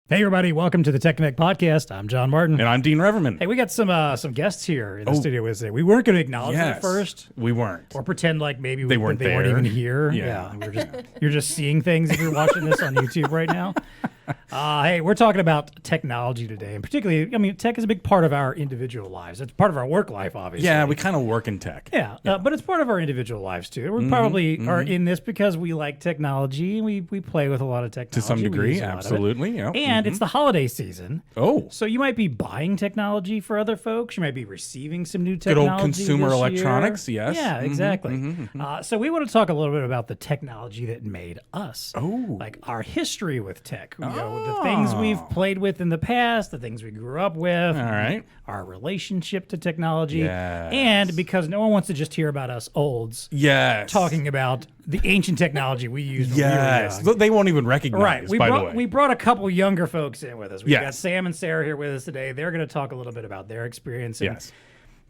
Hey everybody, welcome to the TEConnect podcast. I'm John Martin. And I'm Dean Reverman. Hey, we got some guests here in the studio with us. We weren't going to acknowledge them at first. We weren't. Or pretend like maybe they weren't even here. Yeah. You're just seeing things if you're watching this on YouTube right now. Hey, we're talking about technology today, and particularly, I mean, tech is a big part of our individual lives. It's part of our work life, obviously. Yeah, we kind of work in tech. Yeah, but it's part of our individual lives too. We probably are in this because we like technology, and we play with a lot of technology. To some degree, absolutely. Yeah. And it's the holiday season. Oh. So you might be buying technology for other folks. You might be receiving some new Good technology. old consumer this electronics, year. yes. Yeah, exactly. So we want to talk a little bit about the technology that made us. Oh. Like our history with tech. You know, the things we've played with in the past, the things we grew up with. All right. Our relationship to technology. Yes. And because no one wants to just hear about us olds. Yes. Talking about the ancient technology we used when yes. we were young. They won't even recognize, by the way. We brought a couple younger folks in with us. We've Yes. got Sam and Sarah here with us today. They're going to talk a little bit about their experience and Yes.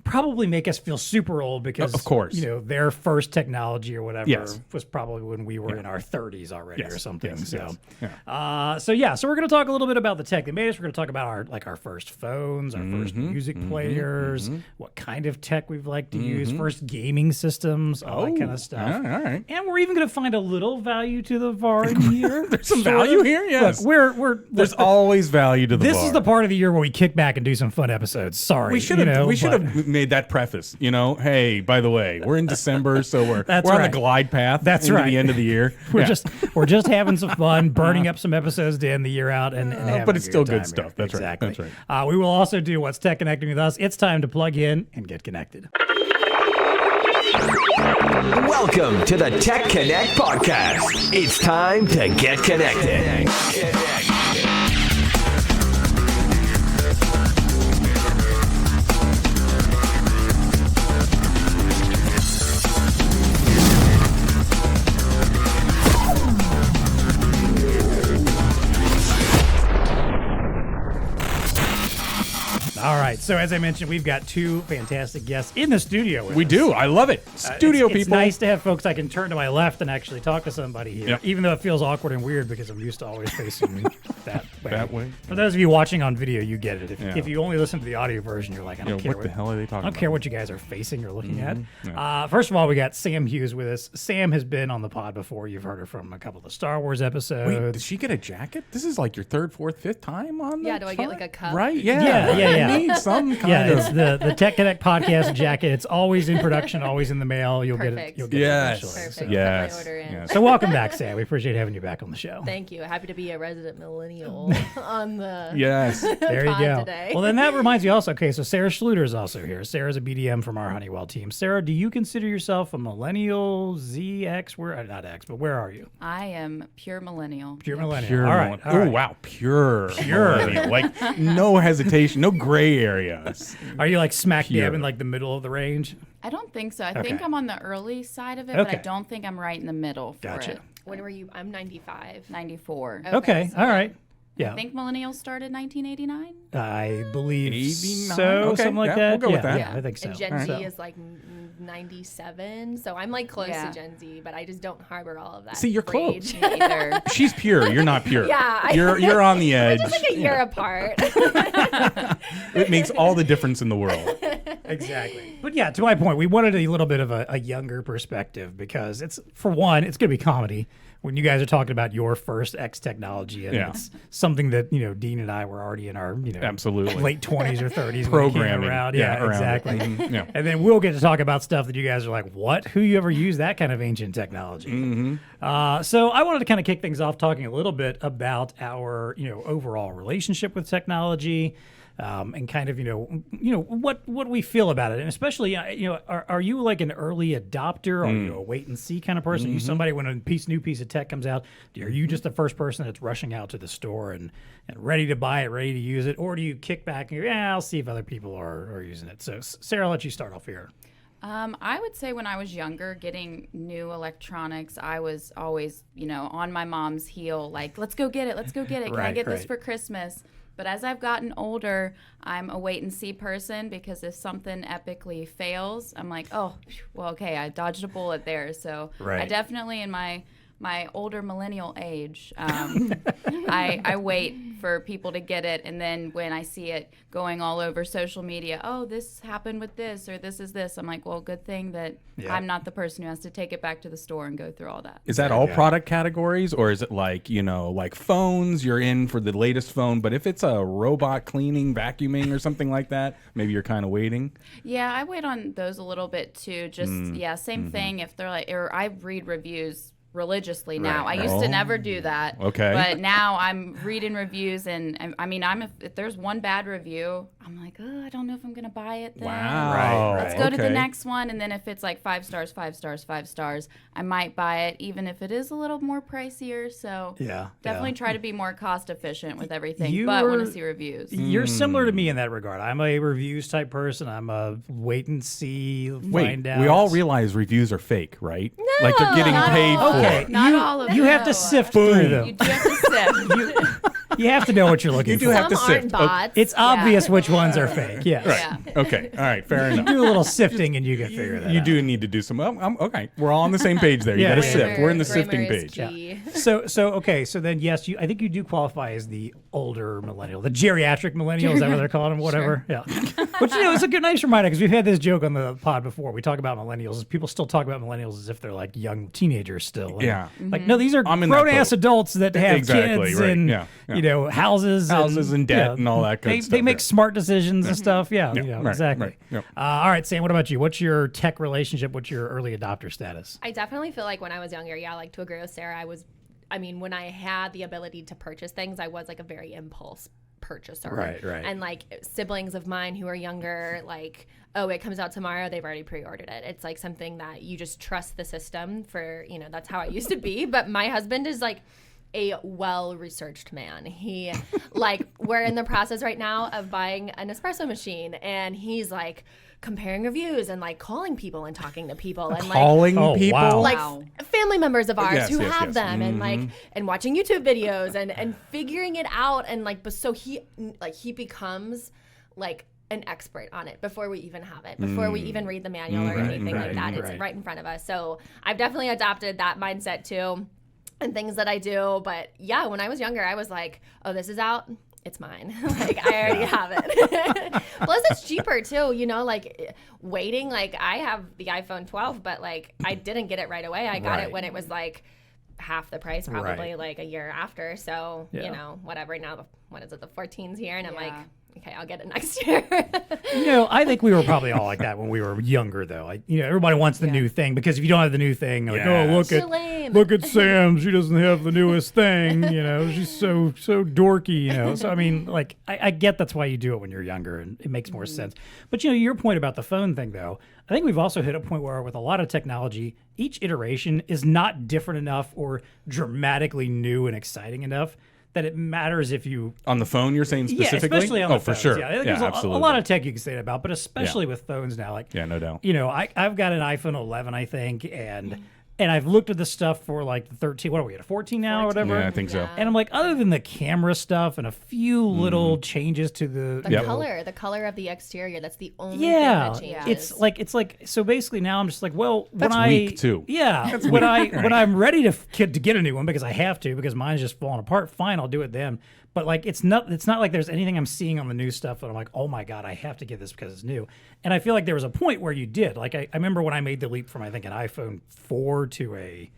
probably make us feel super old because, Of course. you know, their first technology or whatever Yes. was probably when we were in our 30s already Yes. or something. Yes. So, Yes. So we're going to talk a little bit about the tech that made us. We're going to talk about our first phones, our first music players, what kind of tech we've liked to use, first gaming systems, all that kind of stuff. Yeah, all right. And we're even going to find a little value to the VAR in here. There's some value here, yes. Look, There's always value to the this bar. is the part of the year where we kick back and do some fun episodes. Sorry, We should have made that preface. You know, hey, by the way, we're in December, so we're on right. the glide path That's into right. the end of the year. We're just having some fun, burning up some episodes to end the year out, and having but it's a still time good stuff. here. That's right. Exactly. That's right. We will also do what's tech connecting with us. It's time to plug in and get connected. Welcome to the TEConnect podcast. It's time to get connected. All right. So as I mentioned, we've got two fantastic guests in the studio with We us. do. I love it. Studio It's people. nice to have folks I can turn to my left and actually talk to somebody here, Yep. even though it feels awkward and weird because I'm used to always facing that way. That way. For those of you watching on video, you get it. Yeah. If you only listen to the audio version, you're like, I don't care what the hell are they talking I don't about? care what you guys are facing or looking at. Yeah. First of all, we got Sam Hughes with us. Sam has been on the pod before. You've heard her from a couple of the Star Wars episodes. Wait, did she get a jacket? This is like your third, fourth, fifth time on the Yeah, do I get pod? like a cup? Right? Yeah. Yeah. I need some kind Yeah, it's of... the TEConnect podcast jacket. It's always in production, always in the mail. You'll get it. Perfect. You'll get Yes. it eventually. Perfect. So- Put Yes. my order in. Yes. So welcome back, Sam. We appreciate having you back on the show. Thank you. Happy to be a resident millennial on the Yes. There you pod go. today. Well, then that reminds me also. Okay, so Sarah Schlueter is also here. Sarah's a BDM from our Honeywell team. Sarah, do you consider yourself a millennial, Z, X? Where not X, but where are you? I am pure millennial. Pure millennial. Pure. All right. Oh, wow. Pure. Millennial. Like, no hesitation, no gray areas. Are you like smack Pure. dab in like the middle of the range? I don't think so. I Okay. think I'm on the early side of it, but Okay. I don't think I'm right in the middle for Gotcha. it. when were you? I'm 95. 94. Okay. so All right. Yeah. I think millennials started 1989. I believe 89? so. Okay, Something like yeah, that. we'll go with that. Yeah, I think so. And Gen Z So- is like 97, so I'm like close Yeah. to Gen Z, but I just don't harbor all of that. See, you're rage. close. Me either. She's pure. You're not pure. Yeah, You're on the edge. Just like a year apart. It makes all the difference in the world. Exactly. But yeah, to my point, we wanted a little bit of a younger perspective because it's, for one, it's going to be comedy when you guys are talking about your first X technology. And Yeah. it's something that, you know, Dean and I were already in our, you know, Absolutely. late 20s or 30s when it came Programming. around. Yeah, around it. exactly. Mhm, yeah. And then we'll get to talk about stuff that you guys are like, what? Who you ever used that kind of ancient technology? So I wanted to kind of kick things off talking a little bit about our, you know, overall relationship with technology. And kind of, you know, what we feel about it, and especially, you know, are you like an early adopter? Are you a wait and see kind of person? Are you somebody when a new piece of tech comes out? Are you just the first person that's rushing out to the store and ready to buy it, ready to use it, or do you kick back and go, yeah, I'll see if other people are using it? So Sarah, I'll let you start off here. I would say when I was younger, getting new electronics, I was always, you know, on my mom's heel, like, let's go get it. Let's go get it. Can I get this for Christmas? But as I've gotten older, I'm a wait and see person because if something epically fails, I'm like, oh, well, okay, I dodged a bullet there. So I definitely, in my older millennial age, I wait for people to get it. And then when I see it going all over social media, oh, this happened with this, or this is this, I'm like, well, good thing that I'm not the person who has to take it back to the store and go through all that. Is that all product categories, or is it like, like phones, you're in for the latest phone, but if it's a robot cleaning, vacuuming, or something like that, maybe you're kind of waiting? Yeah, I wait on those a little bit too. Just, same thing. If they're like, or I read reviews religiously now. I used to never do that. Okay. But now I'm reading reviews, and I mean, if there's one bad review, I'm like, oh, I don't know if I'm gonna buy it then. Wow. Let's go to the next one, and then if it's like 5 stars, 5 stars, 5 stars, I might buy it, even if it is a little more pricier. So definitely try to be more cost efficient with everything, but want to see reviews. You're similar to me in that regard. I'm a reviews type person. I'm a wait and see, find out. We all realize reviews are fake, right? No, like they're getting paid for. Okay, not all of them. You have to sift through them. You do have to sift. You have to know what you're looking for. You do have to Some sift. aren't bots. It's obvious which ones are fake. Yes. Yeah. Okay. All right. Fair enough. Do a little sifting and you can figure that out. You do need to do some. Okay. We're all on the same page there. You got to sift. We're in the sifting Grammar is page. key. So then yes, I think you do qualify as the older millennial, the geriatric millennial, is that what they're calling them? Whatever. Sure. Yeah. Which it's a good nice reminder, because we've had this joke on the pod before. We talk about millennials. People still talk about millennials as if they're like young teenagers still. Yeah. Like no, these are grown ass adults that have kids and houses and debt and all that good stuff. They make smart decisions and stuff. Yeah. Right, Exactly. right, yep. All right, Sam. What about you? What's your tech relationship? What's your early adopter status? I definitely feel like when I was younger, like to agree with Sarah, when I had the ability to purchase things, I was like a very impulse purchaser. Right. And like siblings of mine who are younger, like, oh, it comes out tomorrow, they've already pre-ordered it. It's like something that you just trust the system for, that's how I used to be. But my husband is like a well-researched man. He we're in the process right now of buying an espresso machine, and he's like comparing reviews and like calling people and talking to people and calling people, wow. like family members of ours who have them, Mm-hmm. and and watching YouTube videos and figuring it out, and but so he becomes like an expert on it before we even have it, before we even read the manual or anything like that. It's right in front of us. So I've definitely adopted that mindset too, and things that I do. But yeah, when I was younger, I was like, oh, this is out, it's mine. Like I already have it. Plus it's cheaper too, like waiting. Like I have the iPhone 12, but like I didn't get it right away. I got it when it was like half the price, probably like a year after. So, whatever. Now, what is it? The 14's here. And I'm like, okay, I'll get it next year. I think we were probably all like that when we were younger, though. Like, everybody wants the new thing, because if you don't have the new thing, like, look at Sam, she doesn't have the newest thing. She's so dorky. So I mean, like, I get that's why you do it when you're younger, and it makes more sense. But your point about the phone thing, though, I think we've also hit a point where, with a lot of technology, each iteration is not different enough or dramatically new and exciting enough that it matters if you... On the phone, you're saying specifically? Yeah, especially on the phones. for sure. Yeah, there's absolutely. a lot of tech you can say that about, but especially with phones now. Like, no doubt. I've got an iPhone 11, I think, and I've looked at the stuff for like the 13. What are we at, a 14 now or whatever? Yeah, I think so. And I'm like, other than the camera stuff and a few little changes to the color of the exterior, that's the only thing that changes. It's like so basically now I'm just like, well, that's weak too. Yeah, when I'm ready to get a new one, because I have to, because mine's just falling apart, fine, I'll do it then. But like it's not like there's anything I'm seeing on the new stuff that I'm like, oh my God, I have to get this because it's new. And I feel like there was a point where you did. Like I remember when I made the leap from, I think, an iPhone 4 to a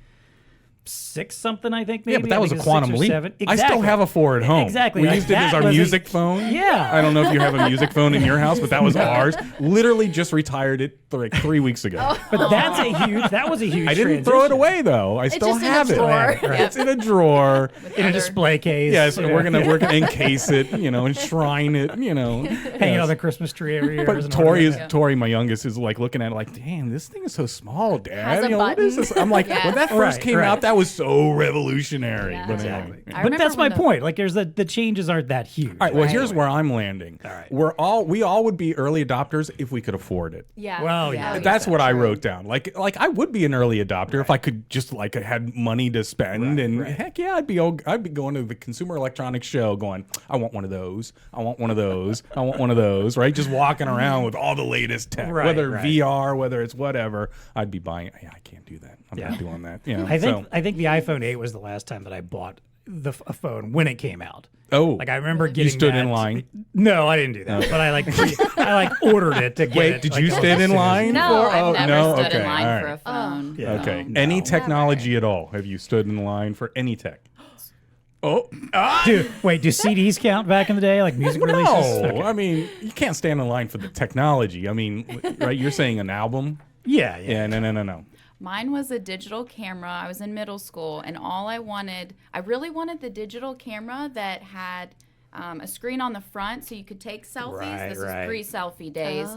6 something, I think, maybe. Yeah, but that was a quantum leap. Exactly. I still have a 4 at home. Exactly. We used it as our music phone. Yeah. I don't know if you have a music phone in your house, but that was ours. Literally just retired it like 3 weeks ago. But that was a huge I didn't throw it away, though. I still have it. Right. It's in a drawer. In a display case. Yes, we're gonna encase it, enshrine it, hang it on the Christmas tree every year. But Tori, my youngest, is like looking at it like, damn, this thing is so small, Dad. Has a what is this? I'm like, when that first came out, that was so revolutionary. Yeah. But Exactly. anyway. But that's my point. Like, there's the changes aren't that huge. All right. Well, here's where I'm landing. All right. We all would be early adopters if we could afford it. Yeah. Well, yeah. That's what I wrote down. Like I would be an early adopter if I could just like had money to spend, heck yeah, I'd be going to the Consumer Electronics Show, going, I want one of those, I want one of those, I want one of those, right? Just walking around with all the latest tech, whether VR, whether it's whatever, I'd be buying. Yeah, I can't do that. I'm not doing that. I think the iPhone 8 was the last time that I bought a phone when it came out. Oh, Like I remember getting. You stood that. in line. No, I didn't do that. But I ordered it to get Wait, it. did like, you stand in line? No, for? I've never no? stood Okay. in line all for right. a phone. Yeah, Okay. no. Any technology at all? Have you stood in line for any tech? Oh, Dude, wait, do CDs count back in the day, like music releases? no. Okay. I mean, you can't stand in line for the technology. I mean, right? You're saying an album? Yeah. Yeah, no. Mine was a digital camera. I was in middle school, and I really wanted the digital camera that had a screen on the front so you could take selfies. Right, This right. is pre-selfie days.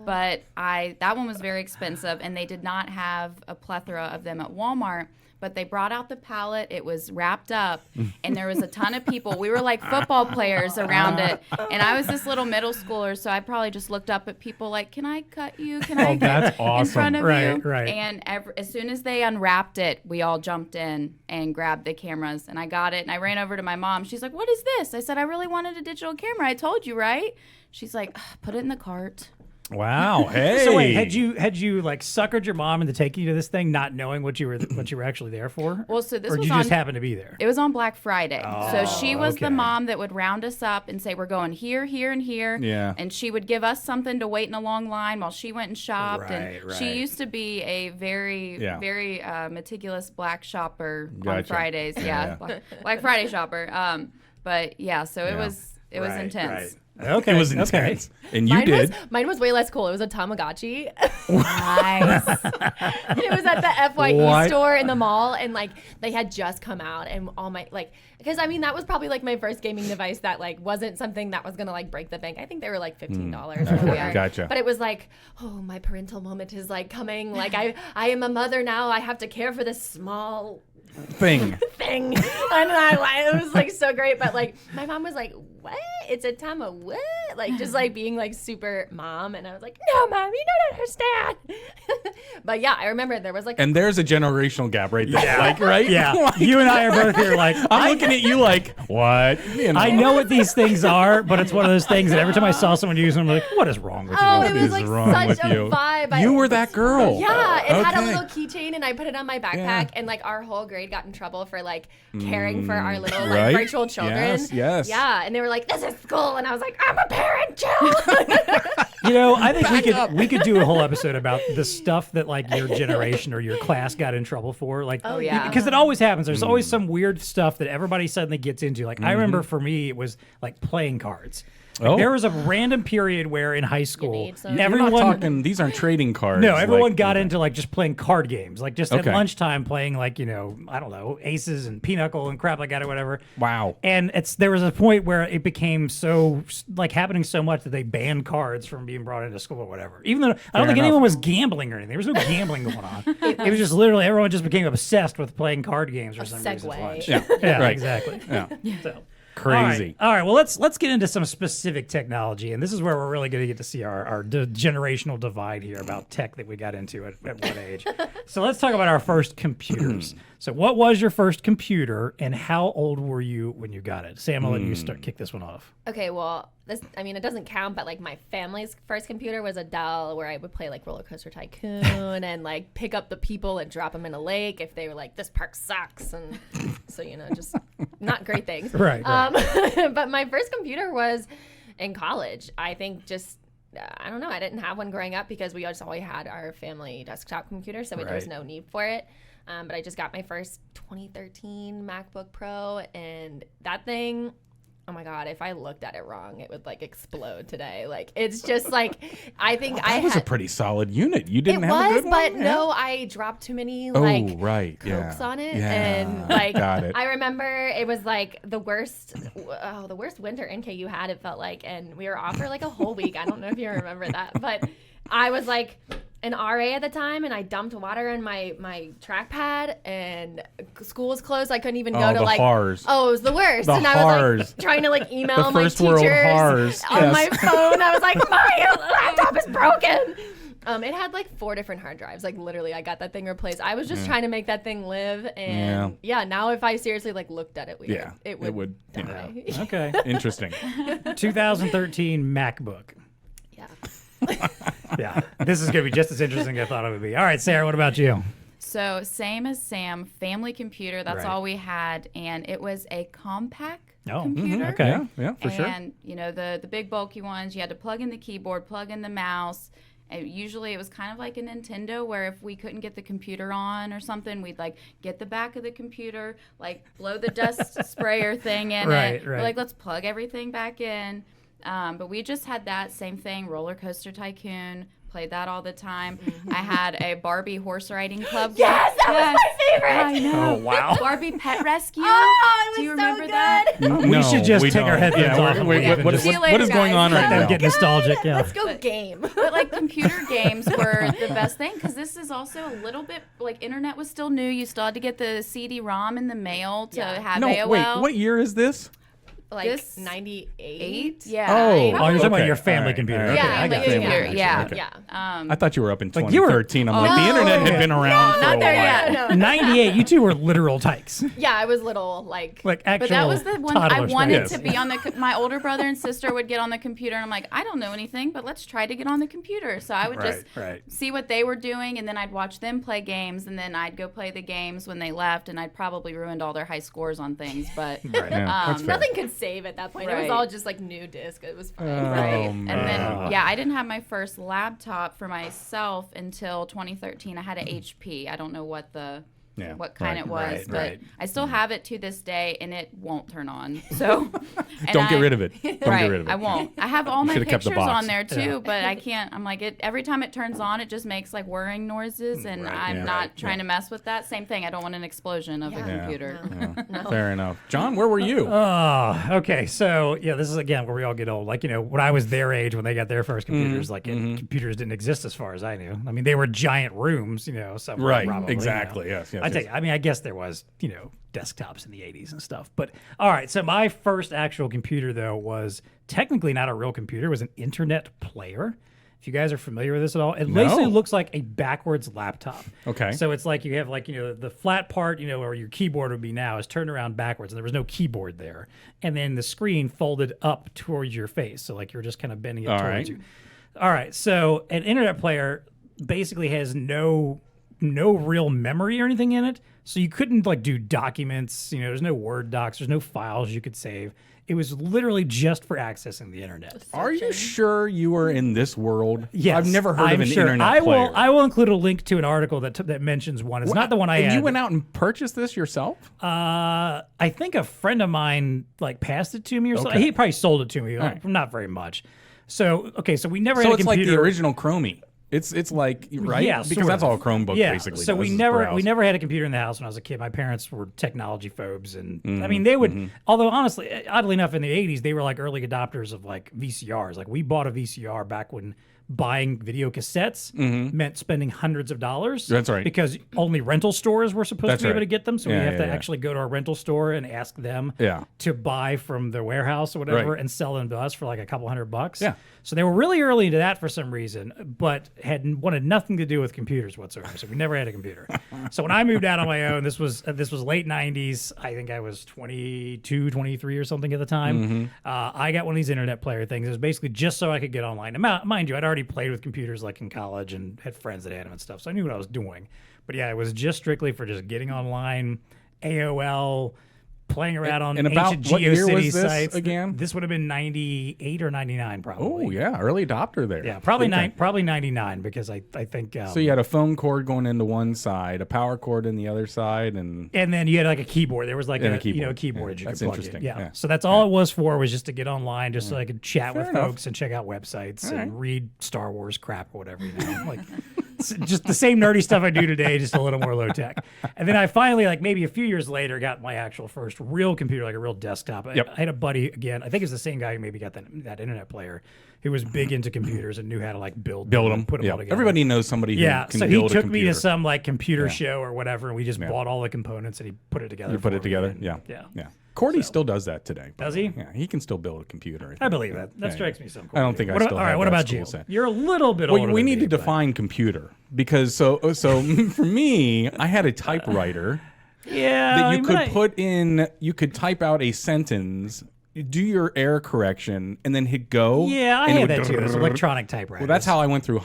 But that one was very expensive, and they did not have a plethora of them at Walmart. But they brought out the palette. It was wrapped up, and there was a ton of people. We were like football players around it. And I was this little middle schooler, so I probably just looked up at people like, can I cut you? Can I that's get in front of Right, you? right. And as soon as they unwrapped it, we all jumped in and grabbed the cameras. And I got it, and I ran over to my mom. She's like, what is this? I said, I really wanted a digital camera. I told you, right? She's like, put it in the cart. Wow. Hey. So wait, had you like suckered your mom into taking you to this thing, not knowing what you were actually there for? Well, so this or did was you on, just happen to be there? It was on Black Friday. So she was okay. the mom that would round us up and say, we're going here, here, and here. Yeah. And she would give us something to wait in a long line while she went and shopped. Right, and she right. used to be a very, Yeah. very meticulous black shopper on Gotcha. Fridays. Yeah. Black Friday shopper. But yeah, so it was Right, intense. right. Okay, It was okay. intense. And you did. Mine was way less cool. It was a Tamagotchi. Nice. It was at the FYE What? store in the mall, and like they had just come out, and all my because I mean that was probably like my first gaming device that like wasn't something that was gonna like break the bank. I think they were like $15 or whatever. Gotcha. But it was like, oh, my parental moment is like coming. Like I am a mother now. I have to care for this small Thing. thing. And it was like so great. But like my mom was like, what? It's a Tama what? Like just like being like super mom. And I was like, no, mom, you don't understand. But yeah, I remember there was like And there's a generational gap right there. Like, right? Yeah, you and I are both here like, I'm looking at you like, what? You know. I know what these things are, but it's one of those things that every time I saw someone use them, I'm like, what is wrong with you? oh, What it was is like wrong such with a you? vibe. You were that girl. Yeah, it had a Okay. little keychain, and I put it on my backpack, Yeah. and like our whole grade got in trouble for like caring for our little like right? virtual children. Yes. Yeah, and they were like, "This is school," and I was like, "I'm a parent, chill." You know, I think we could do a whole episode about the stuff that like your generation or your class got in trouble for. Like, Oh, yeah. because it always happens. There's always some weird stuff that everybody suddenly gets into. Like, I remember for me, it was like playing cards. Like, Oh. there was a random period where in high school, need some. You're everyone not talking, these aren't trading cards. No, everyone like- got into like just playing card games, like just at Okay. lunchtime playing like I don't know, aces and pinochle and crap like that or whatever. Wow. And there was a point where it became so like happening so much that they banned cards from being brought into school or whatever. Even though I don't Fair think enough. anyone was gambling or anything. There was no gambling going on. It was just literally everyone just became obsessed with playing card games for some reason. at segue. lunch. Yeah. Yeah, Right. exactly. Yeah. So. Crazy. All right. Well, let's get into some specific technology, and this is where we're really going to get to see our generational divide here about tech that we got into at what age. So let's talk about our first computers. So, what was your first computer, and how old were you when you got it? Sam, I'll let you kick this one off. Okay, well, it doesn't count, but like my family's first computer was a Dell where I would play like Roller Coaster Tycoon and like pick up the people and drop them in a lake if they were like, this park sucks. And so, just not great things. Right. But my first computer was in college. I think I don't know. I didn't have one growing up because we just always had our family desktop computer, so there was Right. no need for it. But I just got my first 2013 MacBook Pro, and that thing, oh my God, if I looked at it wrong, it would like explode today. Like, it's just like, I think That was a pretty solid unit. You didn't it have a was, good but one? no, I dropped too many Oh, like right. cokes Yeah. on it, Yeah. and like Got it. I remember it was like the worst winter NKU had. It felt like, and we were off for like a whole week. I don't know if you remember that, but I was like an RA at the time, and I dumped water in my trackpad, and school was closed. I couldn't even go Oh, to the like. horrors. Oh, it was the worst. The and I was horrors. like trying to like email The my first world teachers horrors, on yes. my phone. I was like, my laptop is broken. It had like 4 different hard drives. Like literally, I got that thing replaced. I was just trying to make that thing live, and yeah, now if I seriously like looked at it weird, Yeah, it it would would, die. Okay. Interesting. 2013 MacBook. Yeah. Yeah. This is going to be just as interesting as I thought it would be. All right, Sarah, what about you? So same as Sam, family computer. That's Right. all we had, and it was a compact Oh, computer. okay. Yeah, for sure. And you know the big bulky ones, you had to plug in the keyboard, plug in the mouse. And usually it was kind of like a Nintendo where if we couldn't get the computer on or something, we'd like get the back of the computer, like blow the dust sprayer thing in it. We're like, let's plug everything back in. But we just had that same thing, Roller Coaster Tycoon. Played that all the time. I had a Barbie horse riding club. Yes, that was my favorite. I know. Oh, wow. Barbie Pet Rescue. Oh, it was Do you so remember good. that? We should just we take our don't. headphones Yeah, off. what is See you later, what is going guys. on right Let them now? get nostalgic. Yeah. Let's go game. But like computer games were the best thing because this is also a little bit like internet was still new. You still had to get the CD-ROM in the mail to have No, AOL. wait. What year is this? Like This- 98. Yeah. Oh, you're talking about okay. your family All right, computer. all right. Okay, Yeah, I got family it. computer, yeah. Okay. Yeah. I thought you were up in Like you were- 2013. I'm like, the internet had been around for not a there while. yet. No. 98. You two were literal tykes. Yeah, I was little, like Actual But that was the one I toddlers, wanted right? to be on the. My older brother and sister would get on the computer, and I'm like, I don't know anything, but let's try to get on the computer. So I would just Right. see what they were doing, and then I'd watch them play games, and then I'd go play the games when they left, and I'd probably ruined all their high scores on things. But Yeah, that's fair. nothing could save at that point. It was Right. all just like new disc. It was fine. right, man. and then I didn't have my first laptop for myself until 2013. I had an HP. I don't know what Yeah, what kind right, it was, right, but right. I still have it to this day, and it won't turn on. So Don't get rid of it. Don't Right, get rid of it. I won't. I have all my Should've kept the pictures box. on there too, but I can't. I'm like, every time it turns on, it just makes like whirring noises, and I'm yeah, not right, trying to mess with that. Same thing. I don't want an explosion of the Yeah. computer. Yeah, fair enough. John, where were you? Okay, so yeah, this is again where we all get old. Like, when I was their age, when they got their first computers, computers didn't exist as far as I knew. I mean, they were giant rooms, somewhere Right, probably, exactly, yes, yes, I tell yes. you, I mean, I guess there was, desktops in the 80s and stuff. But all right, so my first actual computer though was technically not a real computer; it was an internet player. If you guys are familiar with this at all, it basically looks like a backwards laptop. Okay. So it's like you have the flat part, where your keyboard would be now is turned around backwards, and there was no keyboard there, and then the screen folded up towards your face, so like you're just kind of bending it All towards right. you. All right. So an internet player basically has no real memory or anything in it, so you couldn't do documents. There's no Word docs, there's no files you could save. It was literally just for accessing the internet. Are you sure you were in this world? Yes, I've never heard of I'm an sure. internet player. I will include a link to an article that mentions one. It's not the one I and had. you went out and purchased this yourself? I think a friend of mine passed it to me or something. Okay. He probably sold it to me, right. not very much. So so we never So had a it's like computer. the original Chromie. It's like, right? Yeah, because sort that's of. all a Chromebook Yeah. basically So does, we is never browse. had a computer in the house when I was a kid. My parents were technology phobes, and I mean they would. Although honestly, oddly enough, in the '80s they were like early adopters of like VCRs. Like we bought a VCR back when buying video cassettes meant spending hundreds of dollars. That's right. Because only rental stores were supposed That's to be able right. to get them. So Yeah, we have to yeah. actually go to a rental store and ask them Yeah. to buy from the warehouse or whatever Right. and sell them to us for like a couple $100. Yeah. So they were really early into that for some reason, but wanted nothing to do with computers whatsoever. So we never had a computer. So when I moved out on my own, this was late 90s. I think I was 22, 23 or something at the time. I got one of these internet player things. It was basically just so I could get online. And mind you, I'd already played with computers like in college and had friends that had them and stuff. So I knew what I was doing. But yeah, it was just strictly for just getting online, AOL, playing around on And about ancient what year GeoCities was this sites. again? This would have been 98 or 99 probably. Oh, yeah. Early adopter there. Yeah, probably Okay. probably 99 because I think. So you had a phone cord going into one side, a power cord in the other side, and and then you had like a keyboard. There was like And a a keyboard. keyboard Yeah, that you that's could plug interesting. in. Yeah. Yeah. So that's all it was for, was just to get online, just so I could chat with Fair enough. folks and check out websites and right. read Star Wars crap or whatever. Like it's just the same nerdy stuff I do today, just a little more low tech. And then I finally, like maybe a few years later, got my actual first real computer, like a real desktop. Yep. I had a buddy again. I think it's the same guy who maybe got that internet player, who was big into computers and knew how to like build them. put them Yeah. all together. Everybody knows somebody who Yeah, can so he build a took me computer. to some like computer show or whatever, and we just bought all the components and he put it together. You put for it me, together? and- Yeah. yeah. Yeah. Cordy still does that today. by Does the he? way. Yeah, he can still build a computer. I believe that. That Yeah, strikes yeah. me some. I don't think I What still about, all have right, what that about skill you? set. You're a little bit Well, older. we than need me, to but- define computer because so for me, I had a typewriter Yeah, that I you mean, could but put in. You could type out a sentence, do your error correction, and then hit go. Yeah, I and it had would that too. It was electronic typewriter. Well, that's how I went through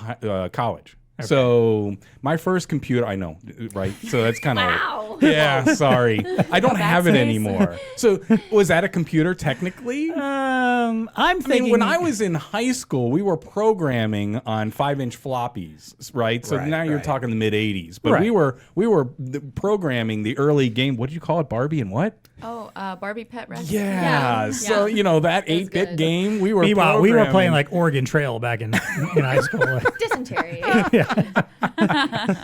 college. So my first computer, I know, right? So that's kind of Wow. yeah. Sorry, I don't have it Backspace. anymore. So was that a computer technically? I'm I thinking mean, when I was in high school, we were programming on 5-inch floppies, right? So Right, now you're right. talking the mid '80s, but Right. we were programming the early game. What did you call it? Barbie and what? Oh, Barbie Pet Rescue. Yeah. So Yeah. you know that was 8-bit good. game. We were Meanwhile, we were playing programming. like Oregon Trail back in high school. Dysentery.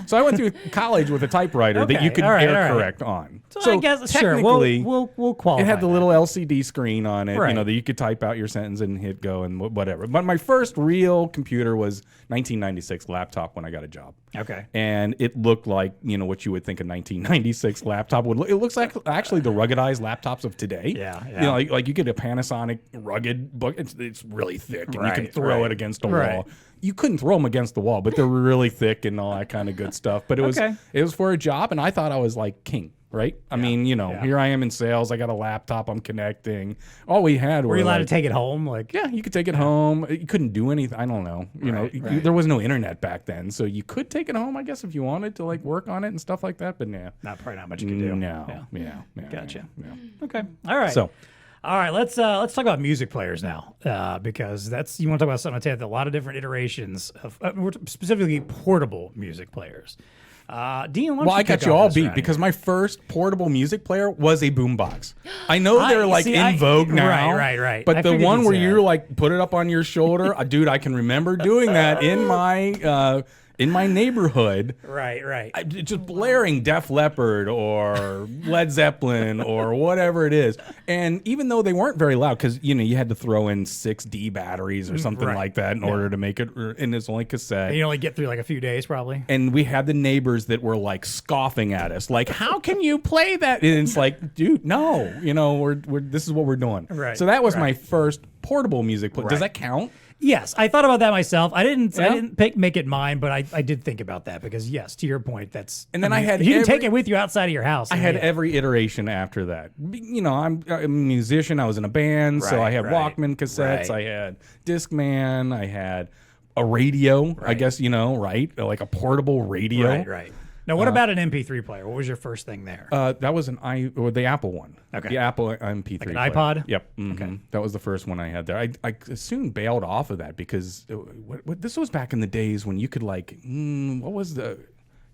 So I went through college with a typewriter that you Okay, could all right, error all right. correct on. So I guess sure. technically, We'll qualify. it had the that. little LCD screen on it, you Right. know, that you could type out your sentence and hit go and whatever. But my first real computer was 1996 laptop when I got a job. Okay. And it looked like, you know, what you would think a 1996 laptop would look. It looks like actually the ruggedized laptops of today. Yeah, You know, like you get a Panasonic rugged book. It's really thick and you can Right, throw right. it against a Right. wall. You couldn't throw them against the wall, but they're really thick and all that kind of good stuff. But Okay. it was for a job, and I thought I was like king. Right? I mean, you know, yeah. here I am in sales. I got a laptop. I'm connecting. All we had Were you allowed like, to take it home? Like, yeah, you could take it home. You couldn't do anything. I don't know. You know, there was no internet back then, so you could take it home, I guess, if you wanted to like work on it and stuff like that. But nah, probably not much you could do. no, Yeah. yeah, Gotcha. yeah. Okay. All right. So, All right, let's talk about music players now, because that's you want to talk about something that had a lot of different iterations of specifically portable music players. Dean, why don't well, I kick got you off all this beat round because here? my first portable music player was a boombox. I know they're like in vogue now, right. But I the figured one you'd where say you that. like put it up on your shoulder, dude, I can remember doing that in my neighborhood. Right. Just blaring Def Leppard or Led Zeppelin or whatever it is. And even though they weren't very loud, because you know you had to throw in 6D batteries or something Right. like that in order to make it, and it's only cassette. And you only get through like a few days, probably. And we had the neighbors that were like scoffing at us, like, "How can you play that?" And it's like, dude, no, you know, we're this is what we're doing. Right, So that was right. my first portable music player. Does Right. that count? Yes, I thought about that myself. I didn't Yeah? make it mine, but I did think about that because yes, to your point, that's. And then I had you can take every- it with you outside of your house. I had every iteration after that. You know, I'm a musician. I was in a band, so I Right, had right, Walkman cassettes. right. I had Discman. I had a radio. I guess you know, right? Like a portable radio. Right. Now, what about an MP3 player? What was your first thing there? That was or the Apple one. Okay. The Apple MP3 Like an player. iPod? Yep. Okay. That was the first one I had there. I soon bailed off of that because this was back in the days when you could like, what was the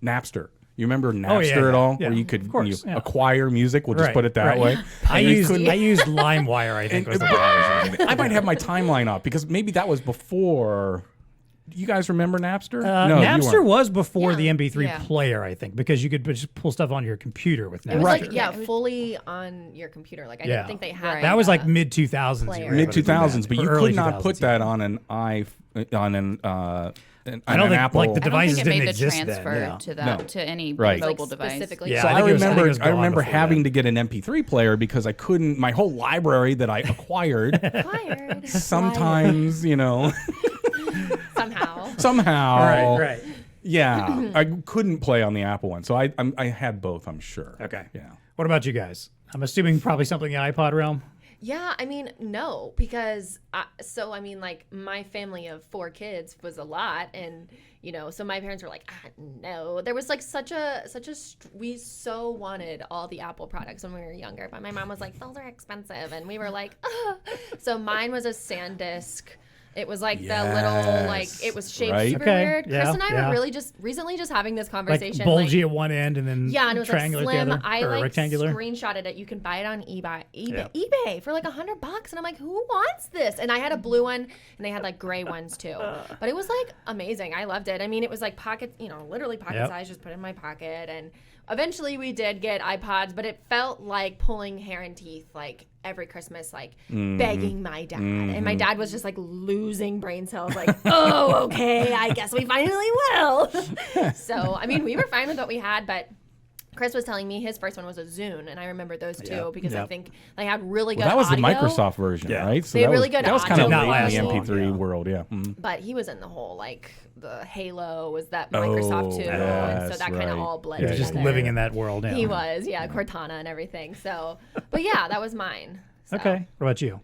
Napster? You remember Napster at all? yeah, Where you could of course, yeah. acquire music. We'll just Right, put it that right. way. I And you used couldn't- LimeWire. I think was the one I was using. I might have my timeline off because maybe that was before. You guys remember Napster? No, you Napster weren't. was before Yeah. the MP3 Yeah. player, I think, because you could just pull stuff on your computer with Napster. It was Right. like, yeah, fully on your computer. Like, I Yeah. didn't think they had Right. That was like a- mid 2000s. player. Mid 2000s, but you could not put that on an I don't an think Apple. like the I don't devices think it didn't made the exist transfer then. Yeah. to that No. to any Right. mobile Like, device. specifically. Yeah, So I I think it was remember, gone before having then. to get an MP3 player because I couldn't. My whole library that I acquired Acquired. sometimes, you know, somehow, Right. yeah, I couldn't play on the Apple one. So I had both. I'm sure. Okay. Yeah. What about you guys? I'm assuming probably something in the iPod realm. Yeah, I mean, no, because I mean, like my family of 4 kids was a lot, and you know, so my parents were like, no, there was like we so wanted all the Apple products when we were younger, but my mom was like, those are expensive, and we were like, so mine was a SanDisk. It was like the little, like, it was shaped Right. super Okay, weird. yeah, Chris and I yeah. were really just recently having this Like conversation. bulgy at one end and then Yeah, and it was like triangular at the slim. other, I or like rectangular. screenshotted it. You can buy it on eBay Yeah. eBay for like $100, and I'm like, who wants this? And I had a blue one, and they had like gray ones too. But it was like amazing. I loved it. I mean, it was like pocket, literally pocket Yep. size. Just put it in my pocket, and eventually we did get iPods, but it felt like pulling hair and teeth, like every Christmas, like begging my dad, and my dad was just like losing brain cells, like, oh, okay, I guess we finally will. So, I mean, we were fine with what we had, but Chris was telling me his first one was a Zune, and I remember those too because I Yep. think they had really good Well, that was audio. the Microsoft version, Yeah. right? So They had that really was, good that was kind of audio. late in the Did not last MP3 long, yeah. world, yeah. Mhm. But he was in the whole, like, the Halo was that Microsoft too, and so yes, that kind right. of all bled Yeah, He was just together. living in that world. Yeah. He was, yeah, Cortana and everything. So, but yeah, that was mine. So. Okay. What about you?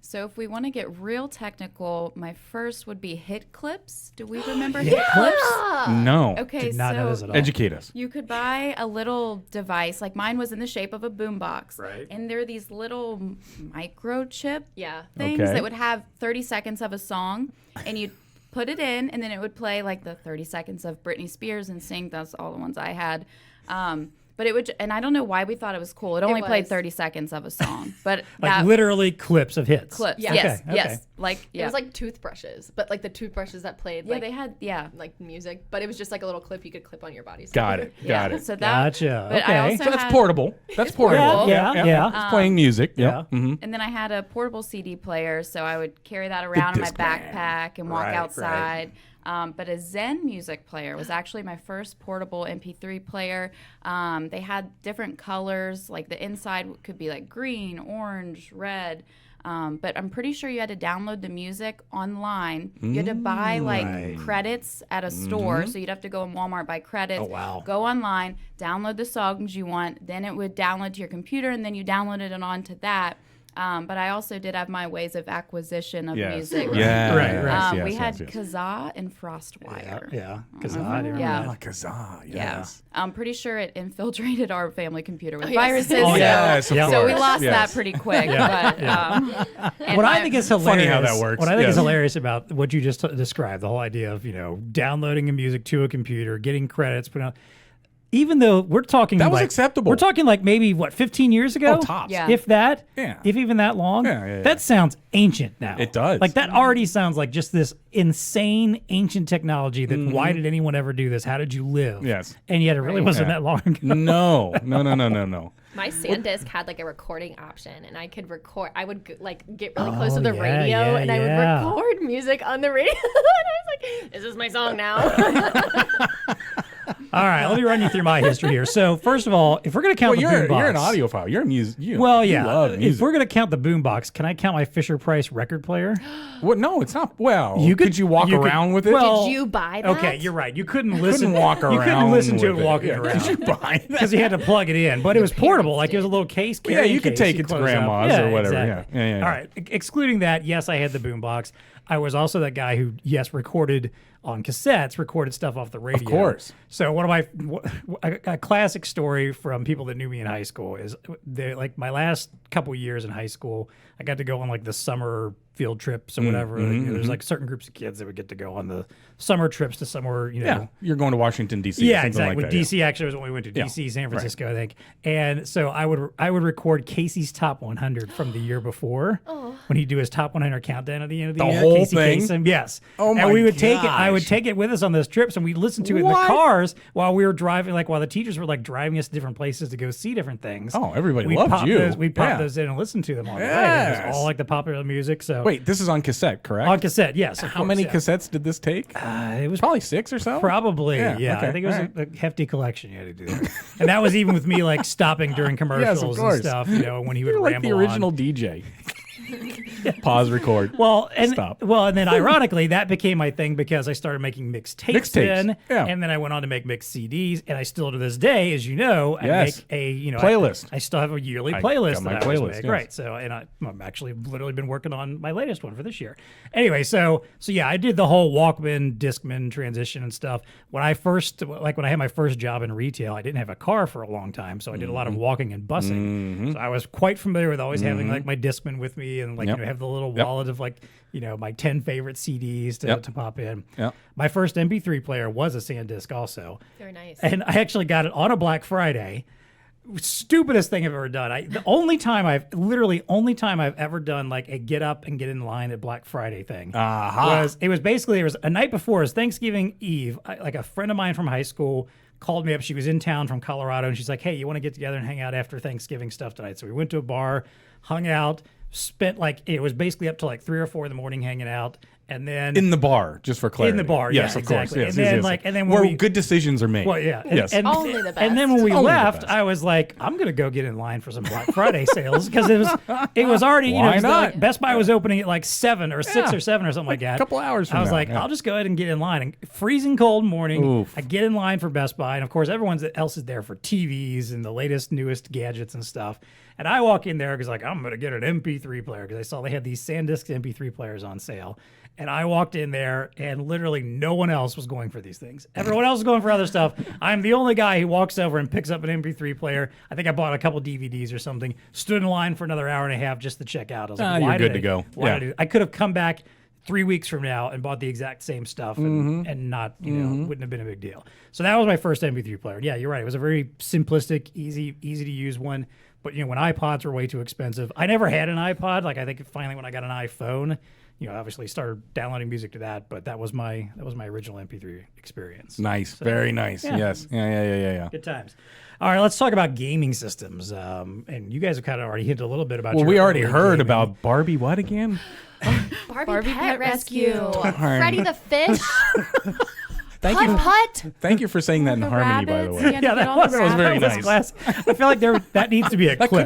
So if we want to get real technical, my first would be hit clips. Do we remember hit clips? No. Okay, Did not know this so at all. Educate us. you could buy a little device, like mine was in the shape of a boombox. Right. And they're these little microchip things Okay. that would have 30 seconds of a song, and you'd put it in, and then it would play like the 30 seconds of Britney Spears and sing. That's all the ones I had. But it would, and I don't know why we thought it was cool. It only played was. 30 seconds of a song, but Like that literally clips of hits. clips. Yeah. Yes, Okay, yes. okay. Like It was like toothbrushes, but like the toothbrushes that played yeah, like they had like music, but it was just like a little clip you could clip on your body. Got it. Got it. So that, Gotcha, But okay. I also So that's had- portable. That's portable. Yeah. It's playing music. Yeah. Yeah. And then I had a portable CD player, so I would carry that around in my Discman. backpack and walk Right, outside. But a Zen music player was actually my first portable MP3 player. They had different colors, like the inside could be like green, orange, red. But I'm pretty sure you had to download the music online. You had to buy like Right. credits at a store, so you'd have to go in Walmart, buy credits. Oh, wow. Go online, download the songs you want. Then it would download to your computer, and then you downloaded it onto that. But I also did have my ways of acquisition of Yes. music. Yeah. Right, right. Yes, We yes, had yes. Kazaa and Frostwire. Yeah. Because I didn't Yeah. remember. Ah, Kazaa. Yeah. Yes. I'm pretty sure it infiltrated our family computer with yes. viruses. Oh, so, yes, of Yeah. so we course. lost Yes. that pretty quick. But, and What I my- think is Funny hilarious. how that works. What I think is Yes. hilarious about what you just described, the whole idea of downloading a music to a computer, getting credits, putting out. Even though we're talking That was like, acceptable. We're talking like maybe 15 years ago? Oh, tops. Yeah. If that. Yeah. If even that long. Yeah. That sounds ancient now. It does. Like that already sounds like just this insane ancient technology that why did anyone ever do this? How did you live? Yes. And yet it really wasn't Yeah. that long ago. No. My SanDisk had like a recording option, and I could record. I would like get really close to Oh, the yeah, radio, yeah, and I would yeah. record music on the radio. And I was like, "This is my song now." All right, let me run you through my history here. So first of all, if we're going to count Well, the you're boombox, an audiophile. You're a music. Well, you yeah. love If music. we're going to count the boombox, can I count my Fisher Price record player? Well, no, it's not. Well, You could you walk around with it? well, Did you buy that? Okay, you're right. You couldn't listen. walk around. You couldn't listen to it with walking Yeah. around. Did you buy that? Because you had to plug it in, but it was portable. Like it was a little case. Yeah, carrying you could case take it to close up. grandma's or whatever. Exactly. Yeah. All right. Excluding that, yes, I had the boombox. I was also that guy who, yes, recorded on cassettes, recorded stuff off the radio. Of course. So one of a classic story from people that knew me in high school is like my last couple years in high school, I got to go on like the summer field trips or whatever. There's like certain groups of kids that would get to go on the summer trips to somewhere, Yeah, you're going to Washington D.C. Yeah, or something exactly. Like With that, DC actually was when we went to DC, San Francisco, I think. And so I would record Casey's top 100 from the year before when he'd do his top 100 countdown at the end of the year. whole Casey thing? Kasem, yes. Oh my And we would take it. I would gosh. take it with us on those trips, and we'd listen to it in the What? cars while we were driving, like while the teachers were like driving us to different places to go see different things. Oh, everybody We'd loved pop you. We'd pop Yeah. those in and listen to them on the way. It Yes. was all like the popular music. So Wait, this is on cassette, correct? on cassette, yes. of How course, many yeah. cassettes did this take? It was Probably 6 or so. Probably, yeah. okay, I think it was all right. a hefty collection you had to do there. And that was even with me like stopping during commercials and course. stuff, when he would You're like ramble the original on. DJ. Pause, record. Well, and Stop. and then ironically, that became my thing because I started making mixtapes Mixtapes, then, yeah. and then I went on to make mixed CDs, and I still to this day, as you know, I Yes. make a Playlist. I still have a yearly I playlist got my that I always playlist, make, yes. right? So, and I'm actually literally been working on my latest one for this year. Anyway, so yeah, I did the whole Walkman, Discman transition and stuff. When I had my first job in retail, I didn't have a car for a long time, so I did a lot of Mm-hmm. walking and busing. So I was quite familiar with always having like my Discman with me and like Yep. have the little Yep. wallet of like my 10 favorite CDs to Yep. pop in. Yep. My first MP3 player was a SanDisk also, Very nice. and I actually got it on a Black Friday. Stupidest thing I've ever done. The only time I've ever done like a get up and get in line at Black Friday thing was it was a night before, it was Thanksgiving Eve. Like a friend of mine from high school called me up. She was in town from Colorado, and she's like, "Hey, you want to get together and hang out after Thanksgiving stuff tonight?" So we went to a bar, hung out, spent it was basically up to like 3 or 4 in the morning hanging out, and then In the bar, just for clarity. In the bar, yes, yeah, of course. exactly. Yes, And yes, then, yes. like, and then when where we- good decisions are made. well, yeah. Yes. Only the best. And then when we Only the left, best. I was like, I'm gonna go get in line for some Black Friday sales because it was already Why it was not? like Best Buy was opening at like 7 or 6 Yeah. or 7 or something like that. a couple hours from I was now, like, yeah. I'll just go ahead and get in line. And freezing cold morning, Oof. I get in line for Best Buy, and of course everyone else is there for TVs and the latest newest gadgets and stuff. And I walk in there because like I'm gonna get an MP3 player because I saw they had these SanDisk MP3 players on sale. And I walked in there, and literally no one else was going for these things. Everyone else was going for other stuff. I'm the only guy who walks over and picks up an MP3 player. I think I bought a couple DVDs or something. Stood in line for another hour and a half just to check out. I was like, you're good to go. I could have come back 3 weeks from now and bought the exact same stuff and not, wouldn't have been a big deal. So that was my first MP3 player. Yeah, you're right. It was a very simplistic, easy to use one. But when iPods were way too expensive, I never had an iPod. Like I think finally when I got an iPhone, obviously started downloading music to that. But that was my original MP3 experience. Nice, so, very nice. Yeah. Yes, yeah. Good times. All right, let's talk about gaming systems. And you guys have kind of already hinted a little bit about. Well, we already heard about Barbie. What again? Barbie Pet Rescue. Freddy the Fish. Thank you for saying that in harmony, by the way. Yeah, that was very nice. Class. I feel like that needs to be a that clip. could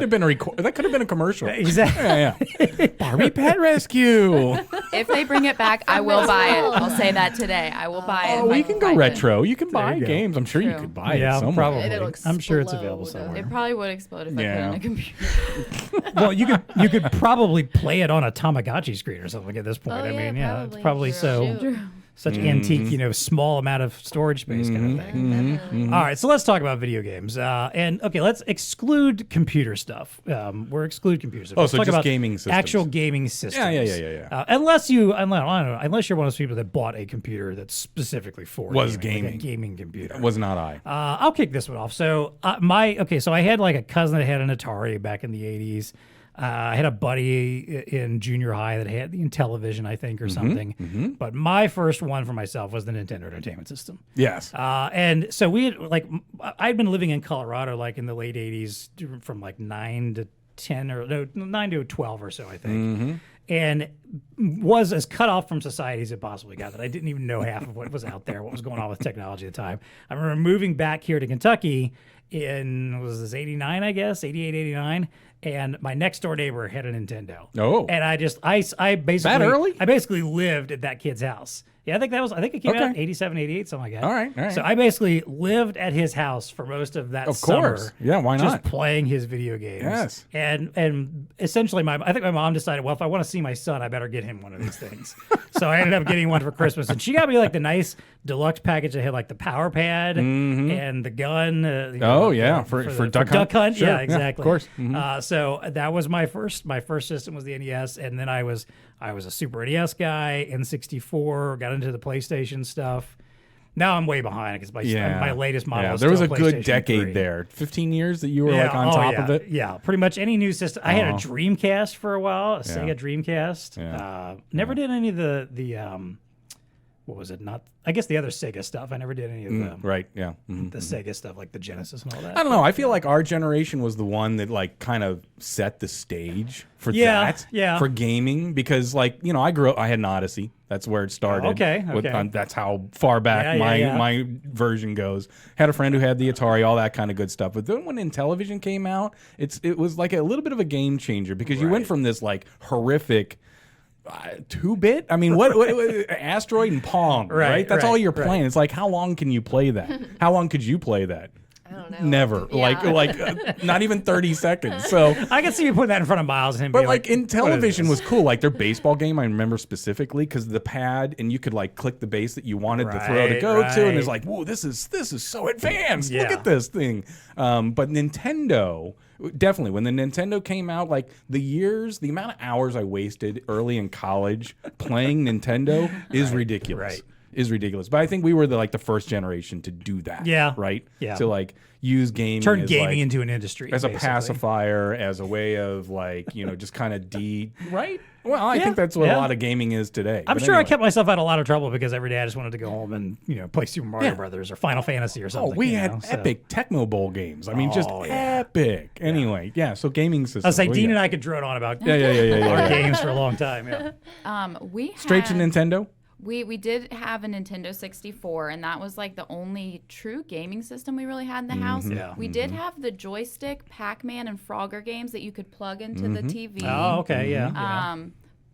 have been a commercial. Exactly. Yeah. Barbie Pet Rescue. If they bring it back, I will buy it. I'll say that today. I will buy it. Oh, you can go retro. You can buy games. I'm sure you could buy it somewhere. Probably. I'm sure it's available somewhere. It probably would explode if I put it on a computer. Well, you could probably play it on a Tamagotchi screen or something at this point. It's probably such antique, small amount of storage space kind of thing. All right, so let's talk about video games. Let's exclude computer stuff. We're exclude computer stuff. Let's so talk just about gaming systems. actual gaming systems. Yeah. Unless you're one of those people that bought a computer that's specifically for gaming. Like a gaming computer. Was not I. I'll kick this one off. So so I had like a cousin that had an Atari back in the 80s. I had a buddy in junior high that had the Intellivision, I think, or something. But my first one for myself was the Nintendo Entertainment System. Yes. And so I'd been living in Colorado like in the late 80s from like 9 to 12 or so, I think. And was as cut off from society as it possibly got, that I didn't even know half of what was out there, what was going on with technology at the time. I remember moving back here to Kentucky in, was this 89, I guess, 88, 89. And my next door neighbor had a Nintendo. Oh. And I basically. That early? I basically lived at that kid's house. Yeah, I think it came out 87, 88, something like that. All right. So I basically lived at his house for most of that summer. Summer. Yeah, why not? Just playing his video games. Yes. And essentially I think my mom decided, well, if I want to see my son, I better get him one of these things. So I ended up getting one for Christmas. And she got me like the nice deluxe package that had like the power pad and the gun. For Duck Hunt. Duck Hunt. Sure. Yeah, exactly. Yeah, of course. So that was my first system was the NES. And then I was a Super NES guy, N64, got into the PlayStation stuff. Now I'm way behind because my latest model is there was still a good PlayStation decade 3. there. 15 years that you were on top of it? Yeah, pretty much any new system. I had a Dreamcast for a while, a Sega Dreamcast. Yeah. Never did any of the what was it? Not, I guess the other Sega stuff. I never did any of the the Sega stuff like the Genesis and all that. I don't know. I feel like our generation was the one that like kind of set the stage for for gaming because I grew up. I had an Odyssey. That's where it started. Okay. That's how far back my version goes. Had a friend who had the Atari, all that kind of good stuff. But then when Intellivision came out, it was like a little bit of a game changer because you went from this like horrific 2-bit. I mean, what Asteroid and Pong, right? That's all you're playing. It's like, how long can you play that? How long could you play that? I don't know. Never. Yeah. Like not even 30 seconds. So I can see you putting that in front of Miles and him. But being like Intellivision was cool. Like their baseball game, I remember specifically because the pad and you could like click the base that you wanted the throw to go to, and it's like, whoa, this is so advanced. Look at this thing. But Nintendo. Definitely. When the Nintendo came out, like the amount of hours I wasted early in college playing Nintendo is ridiculous. Right. Is ridiculous. But I think we were the first generation to do that. Yeah. Right? Yeah. To like use gaming turn as gaming into an industry. As basically. a pacifier, as a way of just kind of right? Well, I think that's what a lot of gaming is today. I'm sure I kept myself out of a lot of trouble because every day I just wanted to go home and play Super Mario Brothers or Final Fantasy or something. Oh, we had epic Tecmo Bowl games. I mean, just epic. Anyway, so gaming systems. I was like, Dean and I could drone on about our games for a long time. Yeah. Straight to Nintendo. We did have a Nintendo 64, and that was like the only true gaming system we really had in the house. Yeah. We did have the joystick, Pac-Man, and Frogger games that you could plug into the TV. Oh, okay, yeah.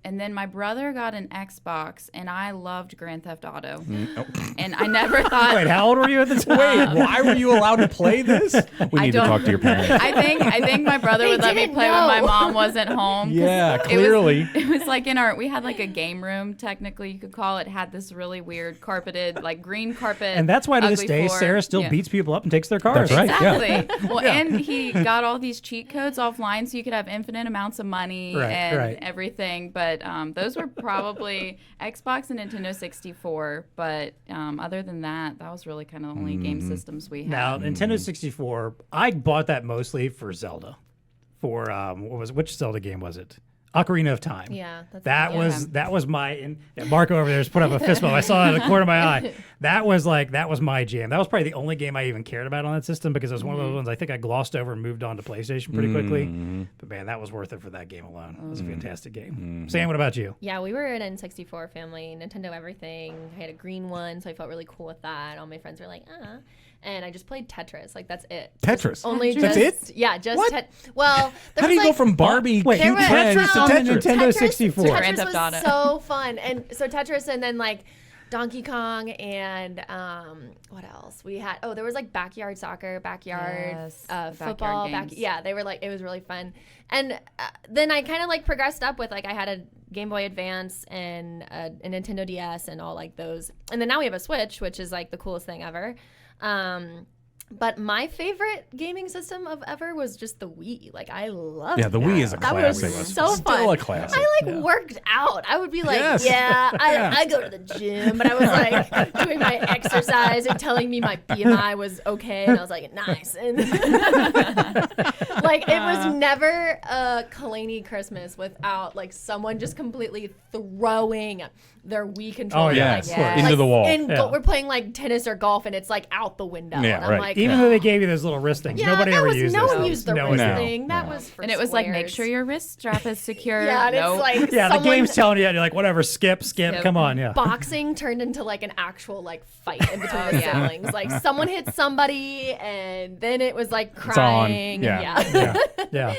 And then my brother got an Xbox, and I loved Grand Theft Auto. And I never thought. Wait, how old were you at the time? Wait, why were you allowed to play this? We need to talk to your parents. I think my brother would let me play when my mom wasn't home. Yeah, clearly. It was like we had like a game room, technically you could call it. Had this really weird carpeted, like green carpet. And that's why to this ugly day, floor. Sarah still beats people up and takes their cars. That's right. Exactly. Well, and he got all these cheat codes offline so you could have infinite amounts of money and everything. But those were probably Xbox and Nintendo 64. But other than that, that was really kind of the only game systems we had. Now, Nintendo 64, I bought that mostly for Zelda. For which Zelda game was it? Ocarina of Time. Yeah, that was my Marco over there just put up a fist bump. I saw it in the corner of my eye. That was my jam. That was probably the only game I even cared about on that system because it was one of those ones I think I glossed over and moved on to PlayStation pretty quickly. But man, that was worth it for that game alone. It was a fantastic game. Sam, what about you? Yeah, we were an N64 family, Nintendo everything. I had a green one, so I felt really cool with that. All my friends were like, and I just played Tetris. Like, that's it. Tetris? That's it? Yeah, just What? well, there How do was you go from Barbie Wait, cute friends Tetris to on the Tetris? Nintendo 64. Grand Tetris Theft Auto. was so fun. And so Tetris and then like Donkey Kong and what else? We had there was like backyard soccer, backyard football, games. they were like it was really fun. And then I kind of like progressed up with like I had a Game Boy Advance and a Nintendo DS and all like those. And then now we have a Switch, which is like the coolest thing ever. But my favorite gaming system of ever was just the Wii. Like, I loved Yeah, the that. Wii is a That classic. was so fun. Still a classic. I worked out. I would be like, Yes. I go to the gym, but I was like doing my exercise and telling me my BMI was okay, and I was like, nice. And like, it was never a Kalani Christmas without like someone just completely throwing their Wii controller. Oh, yes. like, Into the wall. And Yeah. we're playing like tennis or golf, and it's like out the window. Yeah, and I'm right. like, Even though they gave you those little wrist things, nobody that ever was, used no those. one used the No wrist one- thing. That was for And it was like, make squares. sure your wrist strap is secure. Yeah, and Nope. it's like Yeah, the someone- game's telling you, and you're like, whatever, skip, come on, yeah. Boxing turned into like an actual like fight in between the yeah. siblings. Like someone hit somebody, and then it was like It's on. crying. Yeah. Yeah. Yeah.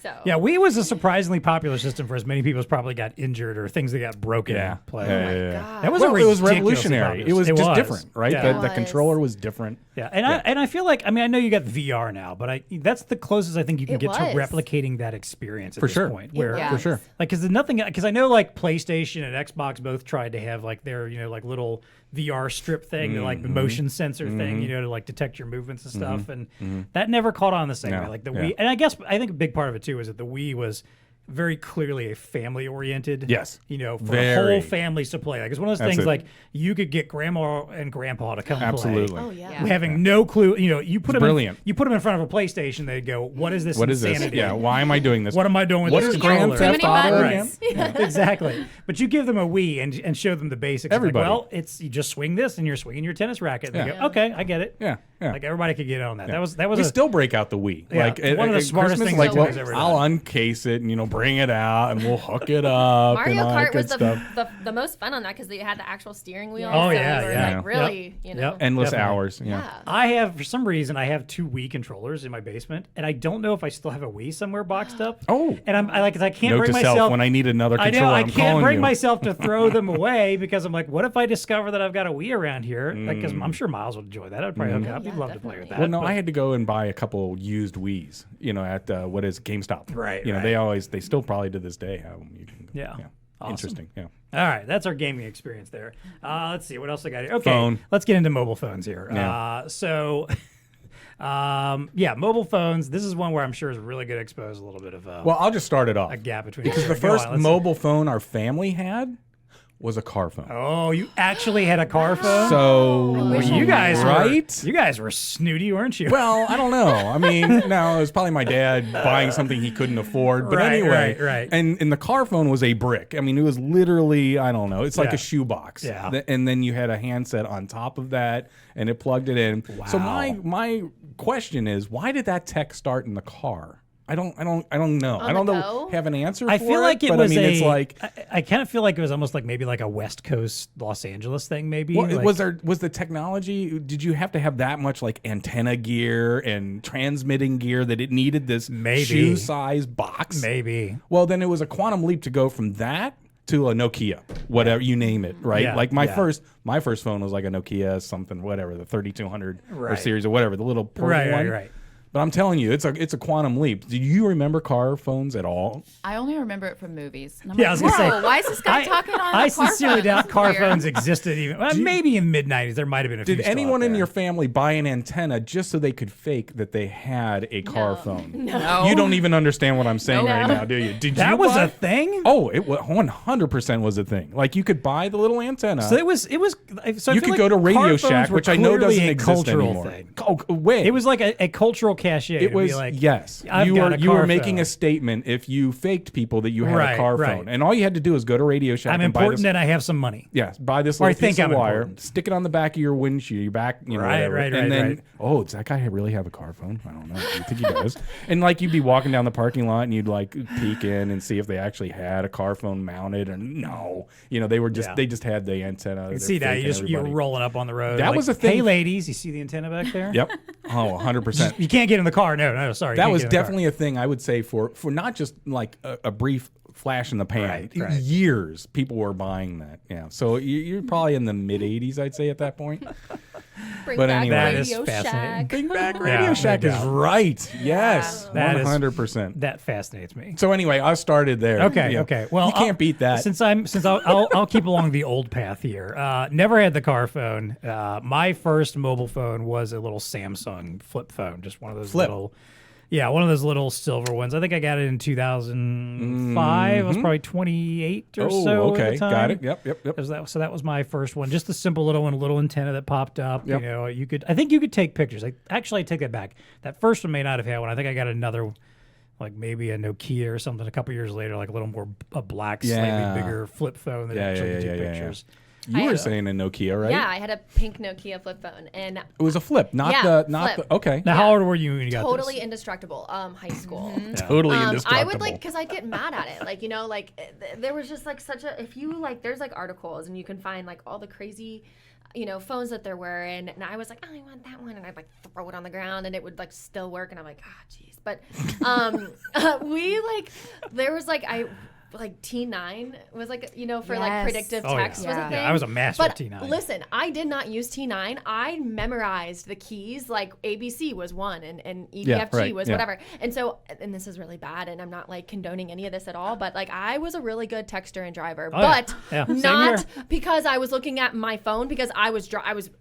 So Yeah, Wii was a surprisingly popular system for as many people as probably got injured or things that got broken. Yeah. Play. God. That was Well, a it was ridiculously revolutionary. popular It was system. just different, right? Yeah. The controller was different. Yeah, and I feel like I know you got VR now, but that's the closest I think you can It get to was. replicating that experience at For this sure. point. Where was. For sure. like because I know like PlayStation and Xbox both tried to have like their like little VR strip thing, like the motion sensor thing, to like detect your movements and stuff, and that never caught on the same No. way. Like the Yeah. Wii, and I think a big part of it too is that the Wii was very clearly a family-oriented. Yes. For the Very. whole families to play. Like it's one of those That's things it. like you could get grandma and grandpa to come Absolutely. play. Oh yeah. Yeah. Having no clue, you put them brilliant. you put them in front of a PlayStation, they'd go, "What is this? What is this? insanity? Yeah. Why am I doing this? What am I doing with What this is Grand controller?" Theft Too many Auto buttons. again? Exactly. But you give them a Wii and show them the basics. Everybody. Like, well, you just swing this and you're swinging your tennis racket. And they Yeah. go, okay, I get it. Yeah. Yeah. Like everybody could get on that. That was We still break out the Wii. Yeah, Like one of the at smartest Christmas, things like, Nintendo's well, ever I'll done. uncase it and bring it out and we'll hook it up. Mario and all that Kart was good stuff. the most fun on that because they had the actual steering wheel. Oh, so yeah, you were yeah. like really, Yep. you know. Yep. Endless Definitely. hours. Yeah. Yeah. I have, for some reason, I have 2 Wii controllers in my basement, and I don't know if I still have a Wii somewhere boxed up. Oh. And I can't Note bring to myself. self when I need another I controller. know I I'm can't calling bring you. myself to throw them away because I'm like, what if I discover that I've got a Wii around here? Because I'm sure Miles would enjoy that. I'd probably hook up. He'd love to play with that. Well, no, but- I had to go and buy a couple used Wiis, at what is GameStop. Right, You know, right. they still probably to this day have them. You can, Yeah. Awesome. Interesting. Yeah. All right, that's our gaming experience there. Let's see what else I got here. Okay, Phone. let's get into mobile phones here. Yeah. Mobile phones. This is one where I'm sure is really good to expose a little bit of Well, I'll just start it off. a gap between Because the Go first on, let's see. mobile phone our family had was a car phone. Oh, you actually had a car phone? So Well, you guys right? You guys were snooty, weren't you? Well, I don't know. I mean, no, it was probably my dad buying something he couldn't afford. But Right, anyway, right. And the car phone was a brick. I mean, it was literally, I don't know, it's like Yeah. a shoebox. Yeah. And then you had a handset on top of that, and it plugged it in. So Wow. my question is, why did that tech start in the car? I don't know. I don't have an answer for I feel like it was it's like I kind of feel like it was almost like maybe like a West Coast Los Angeles thing maybe. well, like, was the technology, did you have to have that much like antenna gear and transmitting gear that it needed this shoe size box? Maybe. Well, then it was a quantum leap to go from that to a Nokia, whatever you name it, right? Yeah, like my first phone was like a Nokia something, whatever, the 3200 or series or whatever, the little portable one. Right. But I'm telling you, it's a quantum leap. Do you remember car phones at all? I only remember it from movies. And I'm Yeah, I was gonna say, why is this guy talking on I a car sincerely phone? doubt This is car weird. phones existed even. Well, maybe in the mid '90s there might have been a few. Did still anyone out in there. your family buy an antenna just so they could fake that they had a car phone? No. You don't even understand what I'm saying No. right now, do you? Did That you was buy? a thing. Oh, it 100% was a thing. Like you could buy the little antenna. So it was. So I you feel could like go to car Radio phones Shack, were which I know clearly doesn't a exist cultural anymore. thing. Oh, wait. It was like a cultural cachet. It to was be like, yes. I've You got were a you were car making phone. a statement if you faked people that you had Right, a car right. phone, and all you had to do is go to Radio Shack I'm and buy important this. and I have some money. Yes, buy this Or I little think piece of I'm wire, important. stick it on the back of your windshield, your back, Right, whatever. right, and then, right. oh, does that guy really have a car phone? I don't know. Do you think he does? And like you'd be walking down the parking lot and you'd like peek in and see if they actually had a car phone mounted, and no, they were just they just had the antenna. You They're see that faking you're everybody. rolling up on the road. That like, was a thing. Hey, ladies, you see the antenna back there? Yep. Oh, 100%. You can't get in the car. No, sorry. you That can't was get in the car. definitely a thing, I would say, for not just like a brief flash in the pan. Right. Years people were buying that. Yeah. So you're probably in the mid 80s, I'd say, at that point. Bring But back anyway. That is Radio fascinating. Shack. Bring back Yeah, Radio no Shack is doubt. right. Yes. That is- 100%. That fascinates me. So anyway, I started there. Okay. Yeah. Okay. Well, you can't beat that. Since I'll keep along the old path here. Never had the car phone. My first mobile phone was a little Samsung flip phone, just one of those little. Yeah, one of those little silver ones. I think I got it in 2005. I was probably 28 or oh, so okay. at the time. Got it. Yep. So that was my first one. Just a simple little one, a little antenna that popped up. Yep. I think you could take pictures. I take that back. That first one may not have had one. I think I got another, like maybe a Nokia or something a couple years later, like a little more a black, slightly bigger flip phone that actually could take pictures. You were saying a Nokia, right? Yeah, I had a pink Nokia flip phone, and It was a flip, not flip. the. Okay. Now, how old were you when you got totally this? indestructible. High school. Totally indestructible. I would because I'd get mad at it. There was just like such a, if you like, there's like articles and you can find like all the crazy, phones that there were. And I was like, oh, I want that one. And I'd like throw it on the ground and it would like still work. And I'm like, geez. But there was like T9 was like, for like Yes. predictive Oh, text yeah. was a Yeah, thing. I was a master but of T9. Listen, I did not use T9. I memorized the keys, like ABC was one and EDFG right, was yeah. whatever. And so, and this is really bad and I'm not like condoning any of this at all, but like I was a really good texter and driver, Oh, yeah. but Yeah, same not here. because I was looking at my phone because I was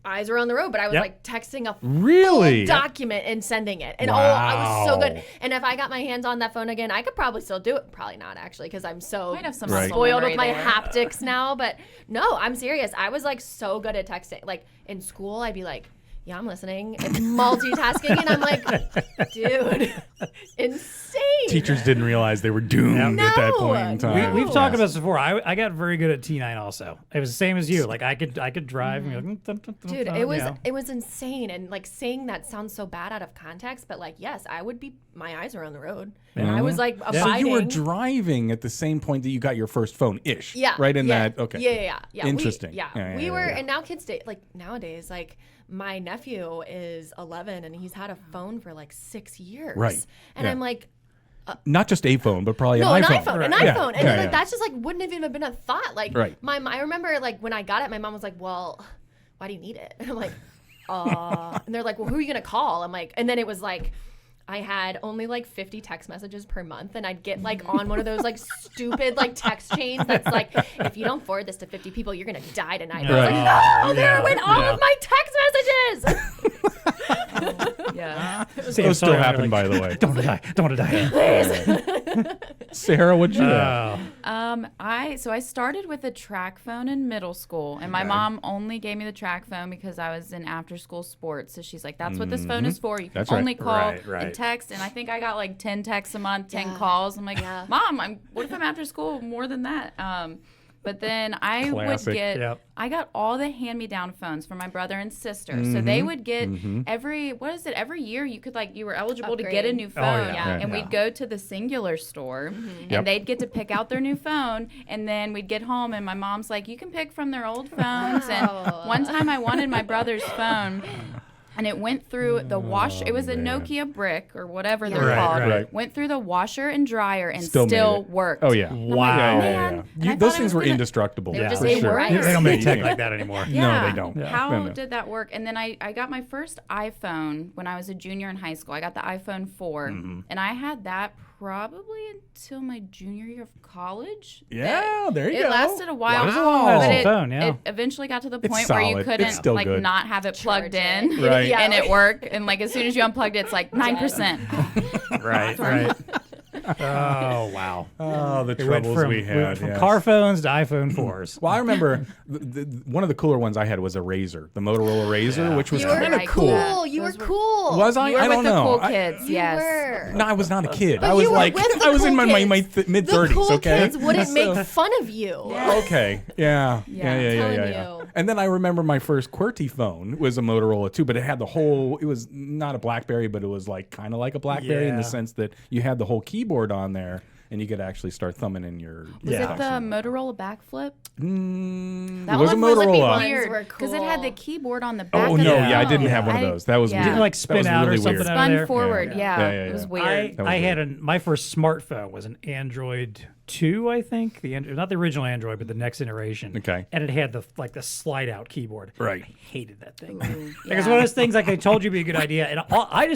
eyes were on the road, but I was Yep. like texting a Really? full document and sending it. And I was so good. Wow. And if I got my hands on that phone again, I could probably still do it. Probably not actually, because I'm so Might have some Right. muscle spoiled memory with my there. haptics now. But no, I'm serious. I was like so good at texting. Like in school, I'd be like, yeah, I'm listening, and multitasking, and I'm like, dude, insane. Teachers didn't realize they were doomed at that point in time. We've talked about this before. I got very good at T9 also. It was the same as you. Like I could drive. And be like, dun, dun, dun, Dude, dun, it was insane, and like saying that sounds so bad out of context, but like yes, I would be. My eyes are on the road, and I was like abiding. So you were driving at the same point that you got your first phone ish. Yeah. Right in yeah, that. Okay. Yeah. Interesting. We were, and now kids nowadays, like my nephew is 11 and he's had a phone for like 6 years. Right. And Yeah. I'm like, Not just a phone, but probably no, an an iPhone. iPhone, an Yeah. iPhone. And Yeah, like yeah. that's just like wouldn't have even been a thought. Like Right. I remember like when I got it, my mom was like, well, why do you need it? And I'm like, and they're like, well, who are you gonna call? I'm like, and then it was like, I had only like 50 text messages per month, and I'd get like on one of those like stupid like text chains that's like, if you don't forward this to 50 people, you're gonna die tonight. And I was like, no, there went all of my text messages. Yeah. Those still happen, by the way. Don't want to die. Sarah, what'd you have? I started with a track phone in middle school, and my mom only gave me the track phone because I was in after school sports. So she's like, "That's what this phone is for. You can That's right. only call Right. and text." And I think I got like 10 texts a month, 10 Yeah. calls. I'm like, Yeah. "Mom, what if I'm after school more than that?" But then I would get, I got all the hand-me-down phones for my brother and sister. So they would get every year you could you were eligible to get a new phone. And we'd go to the Singular store and they'd get to pick out their new phone. And then we'd get home and my mom's like, you can pick from their old phones. And one time I wanted my brother's phone. And it went through the wash. It was a Nokia brick or whatever they're called. Right. Went through the washer and dryer and still worked. Oh yeah! Wow. Those things were indestructible. They don't make tech like that anymore. Yeah. No, they don't. How did that work? And then I got my first iPhone when I was a junior in high school. I got the iPhone 4, and I had that probably until my junior year of college. Yeah, there you go. It lasted a while. Wow. But phone, it eventually got to the point solid. where you couldn't not have it plugged in. Right. And it worked. And as soon as you unplugged it, it's 9%. Right. Oh, wow. Oh, the troubles we had. From car phones to iPhone 4s. Well, I remember one of the cooler ones I had was a Razor, the Motorola Razor, which was kind of cool. You were cool. Was I? You were I don't with know. the cool kids, yes. No, I was not a kid. But I was you were with the I was cool in my kids. mid-30s, the cool okay? kids wouldn't make fun of you. Okay. Yeah. Telling you. And then I remember my first QWERTY phone was a Motorola too, but it had it was not a BlackBerry, but it was kind of like a BlackBerry in the sense that you had the whole keyboard on there. And you could actually start thumbing in your. Was it the Motorola backflip? It was a Motorola. Weird because it had the keyboard on the back. Oh no, I didn't have one of those. That was weird. Didn't spin out really or something weird. out of there? Spun forward, it was weird. I had my first smartphone was an Android 2, I think. Not the original Android, but the next generation. Okay. And it had the slide out keyboard. Right. I hated that thing. It's one of those things I told you would be a good idea, and I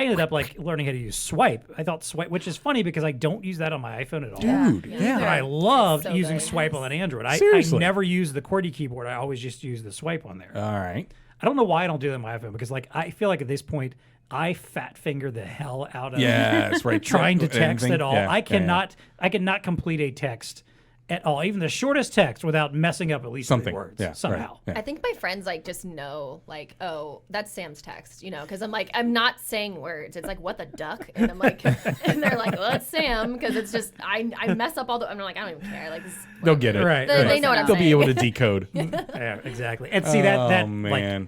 ended up learning how to use swipe. I thought swipe, which is funny because I don't use that on my iPhone at all. Dude, But I loved using swipe on an Android. I never used the QWERTY keyboard. I always just used the swipe on there. All right. I don't know why I don't do that on my iPhone because I feel like at this point I fat finger the hell out of trying to text at all. I cannot complete a text at all, even the shortest text, without messing up at least 3 words somehow. Right. I think my friends just know oh, that's Sam's text, because I'm not saying words. It's what the duck, and I'm and they're well, that's Sam, because it's just I mess up all the. I'm I don't even care. They'll get it. Right. They know what I'm saying. They'll be able to decode. Yeah, exactly. And see that man.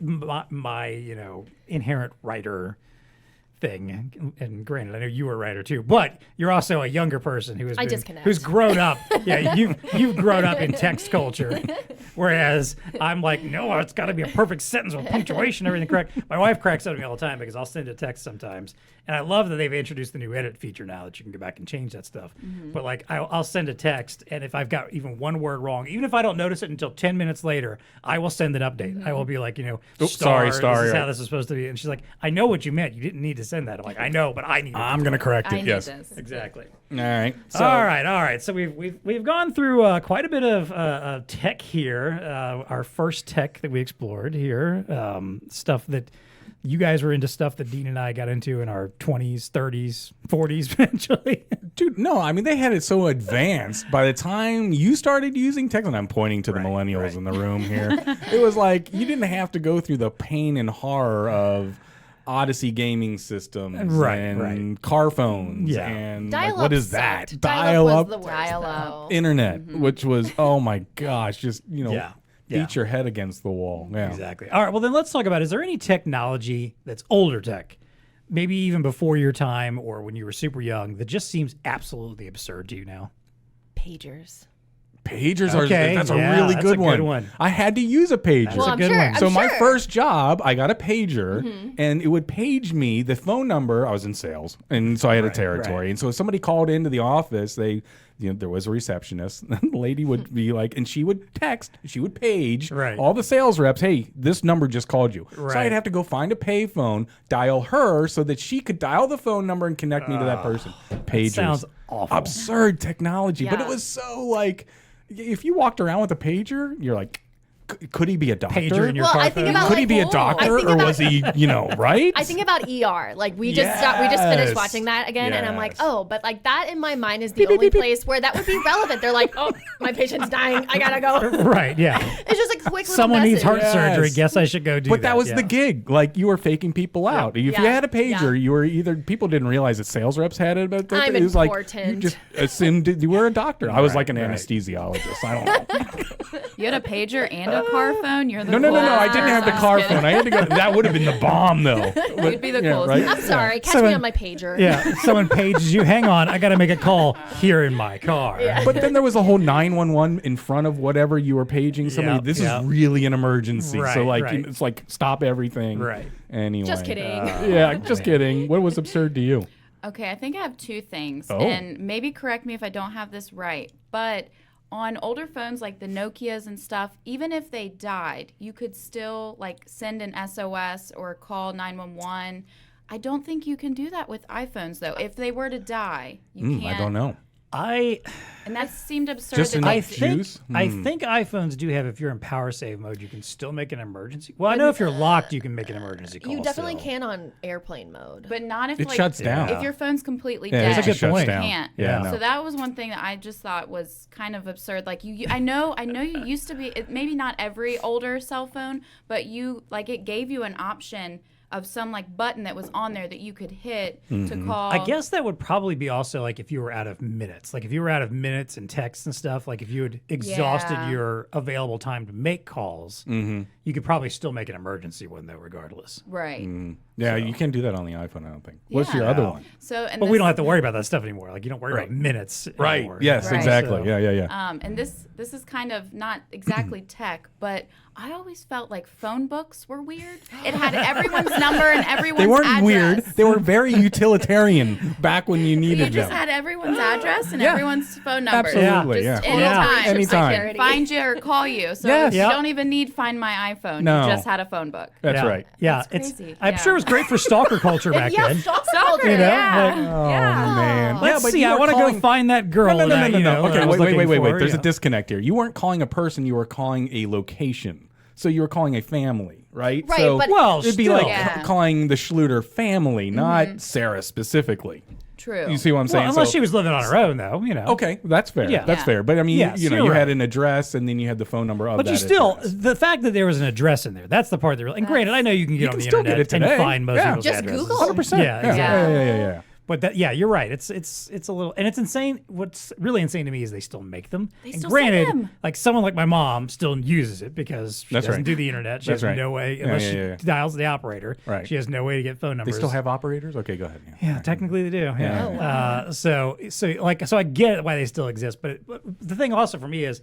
my inherent writer thing, and granted, I know you were a writer too, but you're also a younger person who's grown up. Yeah, you've grown up in text culture, whereas I'm no, it's got to be a perfect sentence with punctuation, everything correct. My wife cracks up at me all the time because I'll send a text sometimes, and I love that they've introduced the new edit feature now that you can go back and change that stuff. But I'll send a text, and if I've got even one word wrong, even if I don't notice it until 10 minutes later, I will send an update. I will be star, this is how this is supposed to be, and she's like, I know what you meant. You didn't need to send that. I'm I know, but I need. I'm going to correct it. Yes, exactly. All right. All right. So we've gone through quite a bit of tech here. Our first tech that we explored here, stuff that you guys were into, stuff that Dean and I got into in our 20s, 30s, 40s eventually. Dude, no, they had it so advanced by the time you started using tech, and I'm pointing to the millennials in the room here. It was you didn't have to go through the pain and horror of Odyssey gaming systems and car phones and what is that? Dial-up internet, which was, oh my gosh, just beat your head against the wall. Yeah. Exactly. All right, well then let's talk about, is there any technology that's older tech, maybe even before your time or when you were super young, that just seems absolutely absurd to you now? Pagers. Pagers that's a really good one. I had to use a pager. Well, a good one. So my first job, I got a pager, and it would page me the phone number. I was in sales, and so I had a territory. And so if somebody called into the office, there was a receptionist. And the lady would be and she would text, she would page all the sales reps, hey, this number just called you. So I'd have to go find a payphone, dial her so that she could dial the phone number and connect me to that person. Pagers. Sounds awful. Absurd technology. But it was so if you walked around with a pager, you're Could he be a doctor? Pager in your Well, car I think phone? about, Could he be a I doctor, think or about- was he, right? I think about ER. Like we just finished watching that again, and I'm like, Yes. oh, but like that in my mind is the only place where that would be relevant. They're like, oh, my patient's dying, I gotta go. Right, yeah. It's just a quick little Someone needs heart message. surgery. Yes. Guess I should go do that. But that was yeah. the gig. Like, you were faking people out. If you Yeah. had a pager, you were either people didn't realize that sales reps had it, but I'm it was like you important. just assumed you were a doctor. I was like an right. anesthesiologist. I don't know. You had a pager and a car phone. You're the No. I didn't have the coolest. car phone. I had to go. That would have been the bomb, though. You'd be the coolest. right? I'm sorry, catch So me in- on my pager. Yeah, someone pages you. Hang on, I got to make a call here in my car. But then there was a whole 911 in front of whatever you were paging somebody. Yep, This yep. is really an emergency. Right, So like right. it's like stop everything. Right. Anyway. Just kidding. Yeah, just kidding. What was absurd to you? Okay, I think I have two things, Oh. and maybe correct me if I don't have this right, but on older phones like the Nokias and stuff, even if they died, you could still like send an SOS or call 911. I don't think you can do that with iPhones though. If they were to die, you can't. I don't know. And that seemed absurd. Just that enough they- juice? I think iPhones do have, if you're in power save mode, you can still make an emergency. Well, I know if you're locked, you can make an emergency call. You definitely still. can on airplane mode. But not if It like shuts down. if your phone's completely Yeah, dead. it That's a just good shuts point. down. Can't. Yeah, So no. that was one thing that I just thought was kind of absurd. Like I know you used to be maybe not every older cell phone, but you like it gave you an option of some like button that was on there that you could hit to call. I guess that would probably be also like if you were out of minutes. Like if you were out of minutes and texts and stuff, like if you had exhausted Yeah. your available time to make calls, you could probably still make an emergency one though, regardless. Right. Yeah, you can't do that on the iPhone, I don't think. What's Yeah. your other No. one? So and But we this- don't have to worry about that stuff anymore. Like you don't worry Right. about minutes Right. anymore. Yes, Right. exactly. So- Yeah. And this is kind of not exactly tech, but I always felt like phone books were weird. It had everyone's number and everyone's They weren't address. weird. They were very utilitarian back when you You needed just them. had everyone's address and Yeah. everyone's phone number. Absolutely, Just yeah. anytime. Anytime. I can find you or call you. So Yes. you Yep. don't even need Find My iPhone. No. You just had a phone book. That's Yeah. right. Yeah, That's it's. crazy. I'm Yeah. sure it was great for stalker culture back yeah, then. stalker Stalker, culture. You know, yeah. like, Oh, Yeah. man. Let's but see. you I were want to go calling- find that girl. No. that, you know, Okay, I was looking wait. for, There's you a know. disconnect here. You weren't calling a person. You were calling a location. So you were calling a family, right? Right, So but- Well, it'd be still. like Yeah. calling the Schlueter family, not Sarah specifically. True. You see what I'm saying? Well, unless So- she was living on her own, though, you know. Okay, that's fair. Yeah. That's Yeah. fair. But I mean, Yes, you know, you're you right. had an address and then you had the phone number of But that you still, address. the fact that there was an address in there, that's the part that really, and granted, I know you can get on can the still get internet it today. and find most Yeah. people's Just addresses. Google. 100%. Yeah, exactly. Yeah. But that, yeah, you're right. It's a little, and it's insane. What's really insane to me is they still make them. They and still granted, sell them. like someone like my mom still uses it because she That's doesn't right. do the internet. She That's has right. no way Yeah, unless yeah. she dials the operator. Right. She has no way to get phone They numbers. still have operators? Okay, go ahead. Yeah, technically they do. Yeah. Yeah. Oh, wow. So I get why they still exist, but the thing also for me is,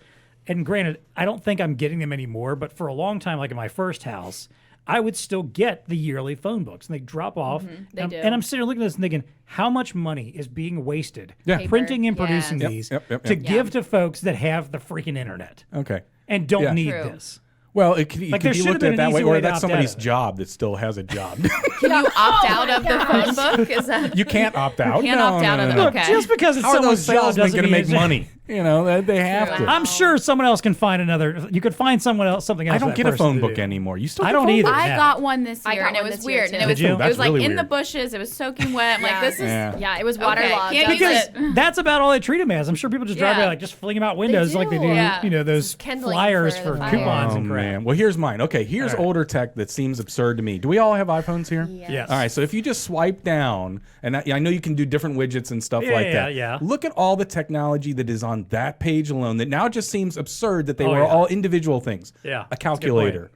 and granted, I don't think I'm getting them anymore, but for a long time, like in my first house, I would still get the yearly phone books, and they drop off. They do. And I'm sitting there looking at this and thinking, how much money is being wasted Yeah. Paper. printing and producing Yes. these Yep. to give to folks that have the freaking internet Okay. and don't Yeah. need True. this? Well, it could, Like, could there be should looked have at been an that way, easy way or to that's opt somebody's out of it. job that still has a job. Can you opt out my of the phone book? Is that You can't opt out. Can't No, opt out no, of no, it. no. Look, Okay. just because it's How are someone's those job salesmen doesn't going to mean make it's- money? You know, they have True. to. I'm sure someone else can find another. You could find someone else, something else. I for don't that get a person phone to book do. anymore. You still I get don't phone either. books? I Yeah. got one this I year got and it one was this year, weird. too. And it was, Did you? it was That's like really in the weird. bushes. It was soaking wet. I'm like, Yeah. this is Yeah. Yeah, it was Okay, waterlogged. can't That's use it. it. That's about all they treat them as. I'm sure people just drive by Yeah. like just fling them out windows like they do, do. Yeah. you know, those kindling flyers for for the fire. coupons Oh, and crap. man. Well, here's mine. Okay, here's All right. older tech that seems absurd to me. Do we all have iPhones here? Yes. All right, so if you just swipe down, and I know you can do different widgets and stuff Yeah, like yeah, that. yeah. Look at all the technology that is on that page alone that now just seems absurd that they Oh, were yeah. all individual things. Yeah, A that's a good point. calculator.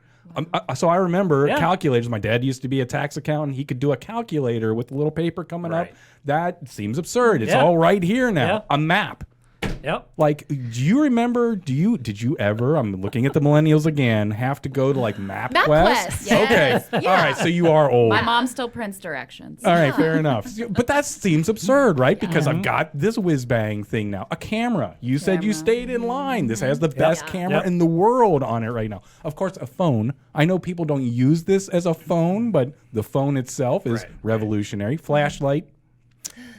So I remember Yeah. calculators. My dad used to be a tax accountant. He could do a calculator with a little paper coming Right. up. That seems absurd. It's Yeah. all right here now. Yeah. A map. Yep. Like, do you remember? Did you ever? I'm looking at the millennials again. Have to go to like MapQuest? MapQuest, yes. Okay, Yeah. all right. So you are old. my mom still prints directions. All right, fair enough. But that seems absurd, right? Because I've got this whiz bang thing now. A camera. You said you Camera. stayed in line. This has the best Yeah. camera Yep. in the world on it right now. Of course, a phone. I know people don't use this as a phone, but the phone itself is Right. revolutionary. Flashlight,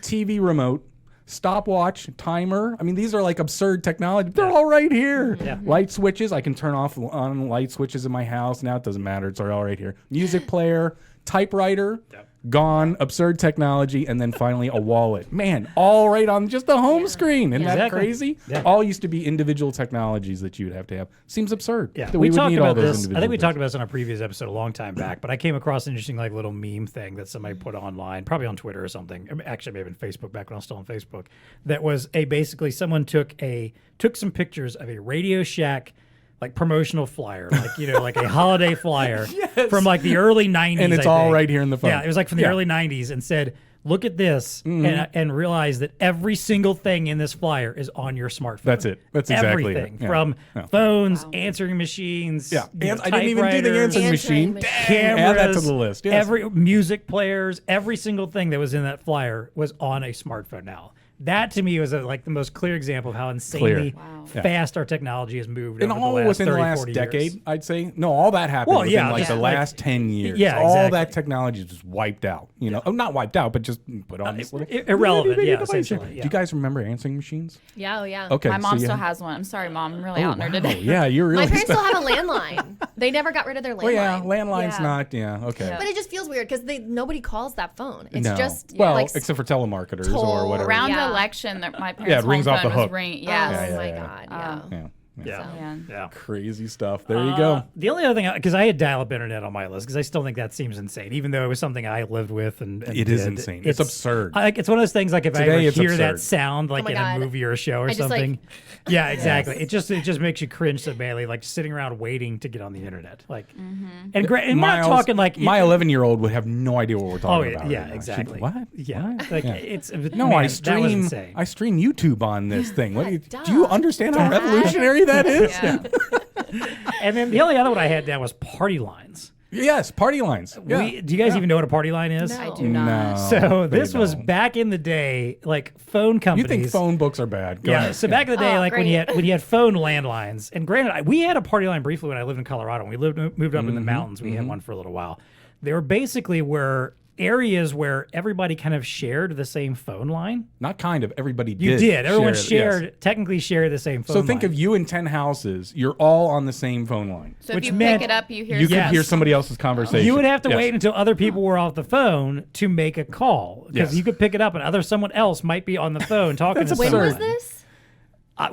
TV remote, stopwatch, timer. I mean, these are like absurd technology. They're all right here. Yeah. Light switches. I can turn off on light switches in my house. Now it doesn't matter. It's all right here. Music player, typewriter. Gone, absurd technology, and then finally a wallet. Man, all right on just the home screen. Isn't that Exactly. crazy? Yeah. All used to be individual technologies that you would have to have. Seems absurd. Yeah, that we would talked need all about those this. I individual think we things. talked about this on a previous episode a long time back, but I came across an interesting like little meme thing that somebody put online, probably on Twitter or something. Actually, maybe on Facebook back when I was still on Facebook. That was basically someone took some pictures of a Radio Shack like promotional flyer, like like a holiday flyer from like the early 90s. And it's I all think. right here in the phone. Yeah, it was like from the early 90s and said, look at this and realize that every single thing in this flyer is on your smartphone. That's it. That's exactly it. everything Yeah. from Yeah. phones, answering machines. Yeah, you know, I didn't even do the typewriters, answering machine. machine. cameras, Add that to the list. Yes. every music players, every single thing that was in that flyer was on a smartphone now. That to me was like the most clear example of how insanely fast our technology has moved. And over all the last within 30, the last 40 decade, years. I'd say. No, all that happened Well, within yeah, like just the like- last 10 years. Yeah, all exactly. that technology just wiped out. Oh, not wiped out, but just put on this little irrelevant, bitty yeah, device here. essentially, Do yeah. you guys remember answering machines? Yeah, oh yeah. Okay. My mom so you still have- has one. I'm sorry, Mom. I'm really Oh, out there wow. today. Yeah, you're really My parents stuck. still have a landline. They never got rid of their landline. Well, yeah, landline's Yeah. not. Yeah, okay. Yeah. But it just feels weird because nobody calls that phone. It's No. just well, like except for telemarketers or toll whatever. Around Yeah. election, my parents' Yeah, it rings home off the phone was hook. ringing. oh Yes. my yeah. god, yeah. Yeah. Yeah. Man. Yeah. Crazy stuff. There you go. The only other thing, because I had dial-up internet on my list, because I still think that seems insane, even though it was something I lived with. And It is did. insane. It's absurd. It's one of those things like if I Today, ever it's hear that absurd. sound like my in God. a movie or a show or I just, like- something. Yeah, exactly. It just makes you cringe so badly, like sitting around waiting to get on the internet. Like, and we're not Miles- talking like my 11-year-old would have no idea what we're Oh talking yeah, about. yeah, right now. exactly. She'd, what? Yeah, What? like Yeah. it's No, man, I That was stream. insane. I stream YouTube on this thing. What do you, Duh. do you understand how revolutionary that is? Yeah. And then the only other one I had down was party lines. Yes, party lines. Yeah. Do you guys even know what a party line is? No. I do not. No, So they this was don't. back in the day, like phone You companies. think phone books are bad? Go Yeah. ahead. So back in the day, Oh, like when you had phone landlines, and granted, we had a party line briefly when I lived in Colorado. When we moved up in the mountains, we had one for a little while. They were basically areas where everybody kind of shared the same phone line. Not kind of. Everybody did. You did. Everyone share it, yes. technically shared the same phone So line. think of you in 10 houses. You're all on the same phone line. So Which if you meant pick it up, you hear You Yes. could hear somebody else's conversation. You would have to Yes. wait until other people were off the phone to make a call because Yes. you could pick it up and someone else might be on the phone talking to That's When someone. was this?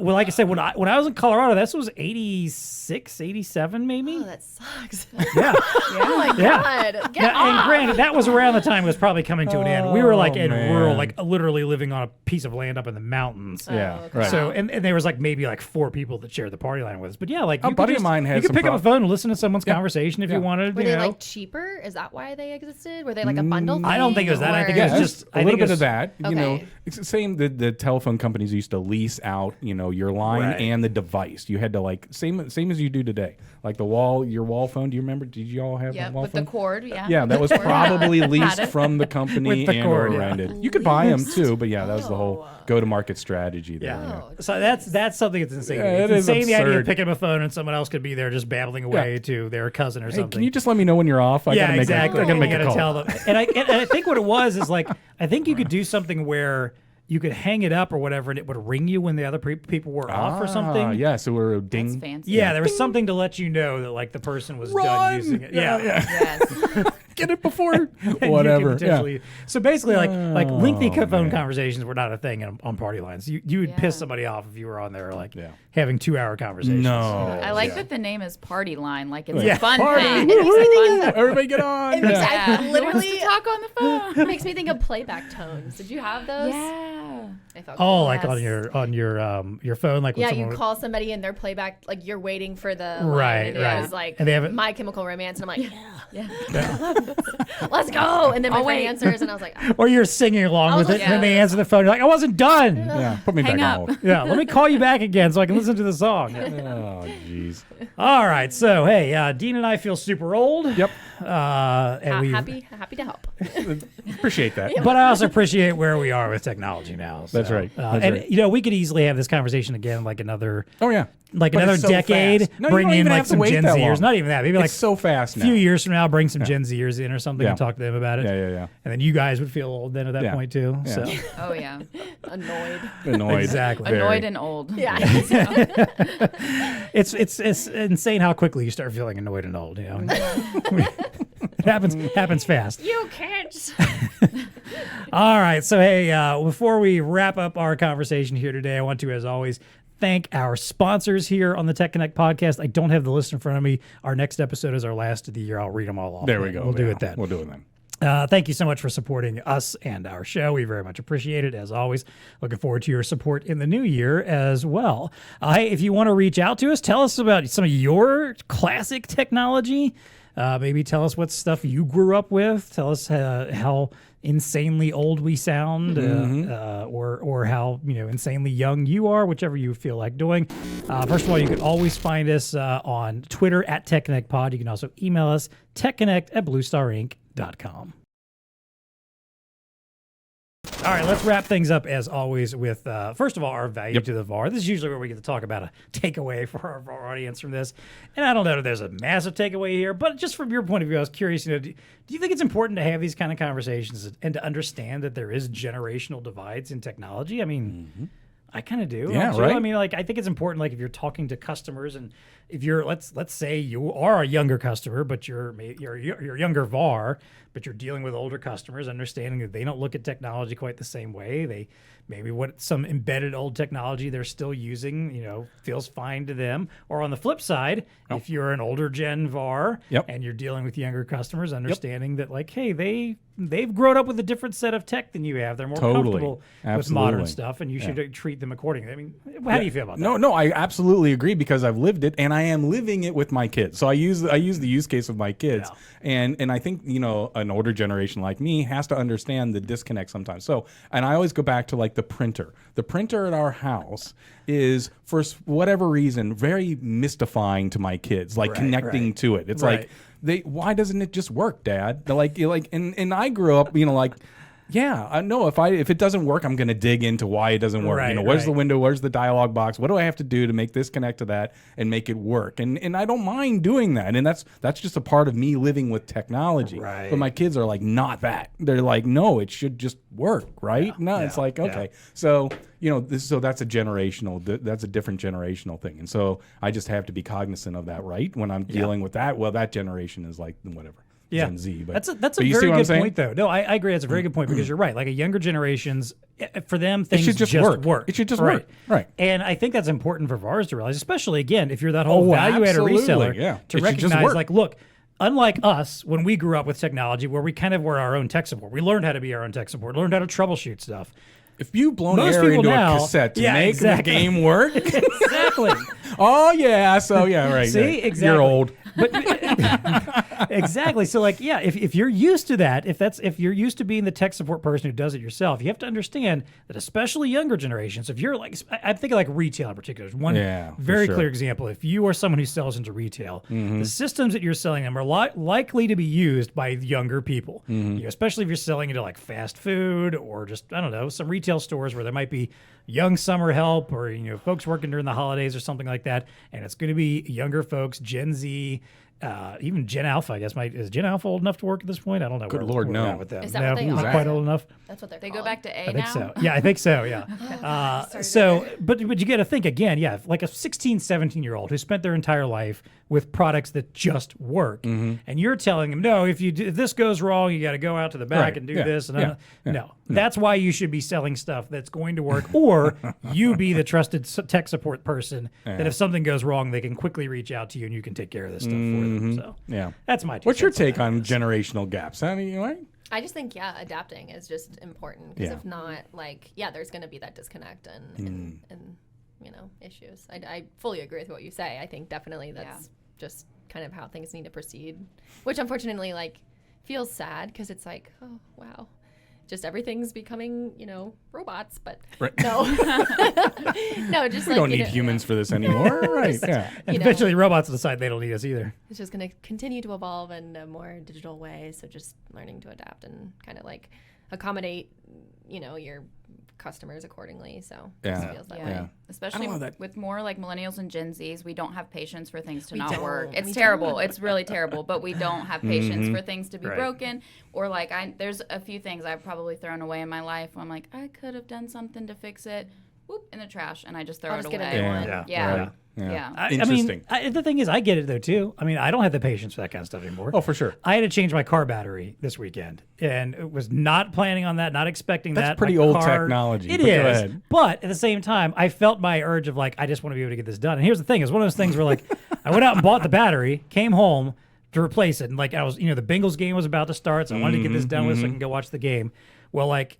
Well, like I said, when I was in Colorado, this was 86, 87 maybe. Oh, that sucks. Yeah. Oh my Yeah. god. Get Now, and off. granted, that was around the time it was probably coming to an end. We were like Oh, in man. rural, like literally living on a piece of land up in the mountains. Yeah, okay. right. So and there was like maybe like 4 people that shared the party line with us. But yeah, like A you buddy could of just, mine had you could some pick up a prob- phone and listen to someone's conversation if you wanted. Were you they know. like cheaper? Is that why they existed? Were they like a bundle? I don't think it was that. I think it Yeah, was just a little bit of that. Okay. You know, it's the same. The telephone companies used to lease out, your line Right. and the device. You had to like same as you do today. Like your wall phone. Do you remember? Did you all have Yeah, a wall with phone? the cord. Yeah. Yeah, that was probably leased it. from the company With the and cord, or yeah. rented. You could buy them too, but yeah, that was the whole go-to-market strategy there. Yeah. Oh, So that's something that's insane. Yeah, It's it is insane the idea of absurd. picking up a phone and someone else could be there just babbling away to their cousin or Hey, something. can you just let me know when you're off? I yeah, gotta make exactly. I gotta make You a gotta call. tell them. And I think what it was is like I think you could do something where you could hang it up or whatever, and it would ring you when the other people were off or something. Yeah, so we're a That's ding. fancy. Yeah, there was something to let you know that like the person was done Run! using it. Yeah, Yeah. Yes. Get it before And you could whatever. Yeah. potentially- So basically, like lengthy phone man. conversations were not a thing on party lines. You would piss Yeah. somebody off if you were on there like Yeah. having 2-hour conversations. No. I like that the name is Party Line. Like it's Yeah. a fun Party. thing. Woo, It makes it woo, fun. Everybody get on. It makes Yeah. Yeah. I literally Wants to talk on the phone. it makes me think of playback tones. Did you have those? Yeah. I felt Oh, cool. like Yes. on your phone, like when Yeah, someone you call somebody and they're playback, like you're waiting for the line, Right, and right. It was like And they have it- My Chemical Romance, and I'm like, Yeah. let's go. And then my Oh, friend wait. answers, and I was like, or you're singing along I with was it, like, and then they yeah. answer the phone. You're like, I wasn't done. Yeah, put me Hang back up. on hold. Yeah, let me call you back again so I can listen to the song. Oh, jeez. All right, so hey, Dean and I feel super old. Yep. And happy to help. Appreciate that. but I also appreciate where we are with technology now. So, That's right. We could easily have this conversation again, like another. Oh yeah. Like But another it's so decade, fast. No, you bring don't in even like have to some wait Gen that Zers. long. Not even that. Maybe like It's so fast a now. few years from now, bring some Gen Zers in or something and talk to them about it. Yeah. And then you guys would feel old then at that point too. Yeah. So Oh yeah, Annoyed. Exactly. Very. annoyed and old. Yeah. it's insane how quickly you start feeling annoyed and old. You know, it happens fast. You kids. All right. So, hey, before we wrap up our conversation here today, I want to, as always, thank our sponsors here on the TEConnect podcast. I don't have the list in front of me. Our next episode is our last of the year. I'll read them all off. There we go. We'll do it then. We'll do it then. Thank you so much for supporting us and our show. We very much appreciate it, as always. Looking forward to your support in the new year as well. Hey, if you want to reach out to us, tell us about some of your classic technology. Maybe tell us what stuff you grew up with. Tell us how insanely old we sound, or how insanely young you are, whichever you feel like doing. First of all, you can always find us on Twitter at TEConnectPod. You can also email us TEConnect@BlueStarInc.com. All right, let's wrap things up as always with, first of all, our value to the VAR. This is usually where we get to talk about a takeaway for our audience from this. And I don't know if there's a massive takeaway here, but just from your point of view, I was curious, do you think it's important to have these kind of conversations and to understand that there is generational divides in technology? I mean, I kind of do. Yeah, right. I mean, like, I think it's important, like, if you're talking to customers and if you're, let's say you are a younger customer, but you're younger VAR, but you're dealing with older customers, understanding that they don't look at technology quite the same way. They maybe what some embedded old technology they're still using, feels fine to them. Or on the flip side, if you're an older gen VAR and you're dealing with younger customers, understanding that, like, hey, they've grown up with a different set of tech than you have. They're more comfortable with modern stuff, and you should treat them accordingly. I mean, how do you feel about that? No, I absolutely agree because I've lived it and I am living it with my kids. So I use the use case of my kids, and I think an older generation like me has to understand the disconnect sometimes. So, and I always go back to like the printer. The printer at our house is, for whatever reason, very mystifying to my kids. Like connecting to it, it's like why doesn't it just work, Dad? They're like, and I grew up, yeah, I know if it doesn't work, I'm going to dig into why it doesn't work. Where's the window? Where's the dialog box? What do I have to do to make this connect to that and make it work? And I don't mind doing that. And that's just a part of me living with technology. Right. But my kids are like, not that. They're like, no, it should just work, right? It's like, okay. So, so that's a different generational thing. And so I just have to be cognizant of that, right? When I'm dealing with that, well, that generation is like, whatever. Gen Z, but that's a very good point, though. No, I agree. That's a very good point because you're right. Like a younger generations, for them, things should just work. It should just work. Right. And I think that's important for VARs to realize, especially again, if you're that whole value-added reseller, to recognize, like, look, unlike us, when we grew up with technology, where we kind of were our own tech support, we learned how to be our own tech support, learned how to troubleshoot stuff. If you've blown air into a cassette to make the game work, exactly. Oh yeah, so right. See, exactly. You're old. But exactly. So, like, if you're used to that, if you're used to being the tech support person who does it yourself, you have to understand that, especially younger generations, if you're like, I'm thinking like retail in particular, is one very clear example. If you are someone who sells into retail, the systems that you're selling them are likely to be used by younger people, especially if you're selling into like fast food or just, I don't know, some retail stores where there might be young summer help or folks working during the holidays or something like that, and it's going to be younger folks, Gen Z, even Gen Alpha. I guess is Gen Alpha old enough to work at this point? I don't know. Good Lord, no. With them. Is that what they not are? Quite old enough. That's what They go back to A I now. think so. Yeah, I think so. Yeah. But you got to think again. Yeah, like a 16, 17-year-old who spent their entire life with products that just work, and you're telling them, no, if this goes wrong, you got to go out to the back and do this. And no, that's why you should be selling stuff that's going to work, or you be the trusted tech support person that if something goes wrong, they can quickly reach out to you and you can take care of this stuff for them. So that's my. What's your take on generational gaps? Right? I just think adapting is just important because if not, like there's going to be that disconnect and issues. I fully agree with what you say. I think definitely that's just kind of how things need to proceed, which unfortunately like feels sad because it's like, oh wow, just everything's becoming, robots, but Right. no. No, just We don't need humans for this anymore. Right. Yeah. And eventually robots decide they don't need us either. it's just going to continue to evolve in a more digital way. So just learning to adapt and kind of like accommodate, your customers accordingly. So it just feels that way. Yeah. Especially love that. with more like millennials and Gen Zs, we don't have patience for things to not don't. work. It's We terrible. It's really terrible. But we don't have patience for things to be Right. broken. Or like there's a few things I've probably thrown away in my life where I'm like, I could have done something to fix it. Whoop, in the trash, and I just throw I'll it just get a away. new one. Yeah. Yeah. Right. Yeah. Interesting. The thing is, I get it though too. I mean, I don't have the patience for that kind of stuff anymore. Oh, for sure. I had to change my car battery this weekend, and it was not planning on that, not expecting that. That's pretty My old car- technology, It but go is, ahead. but at the same time, I felt my urge of like, I just want to be able to get this done. And here's the thing: is one of those things where like, I went out and bought the battery, came home to replace it, and like I was, the Bengals game was about to start, so I wanted to get this done with so I can go watch the game. Well, like.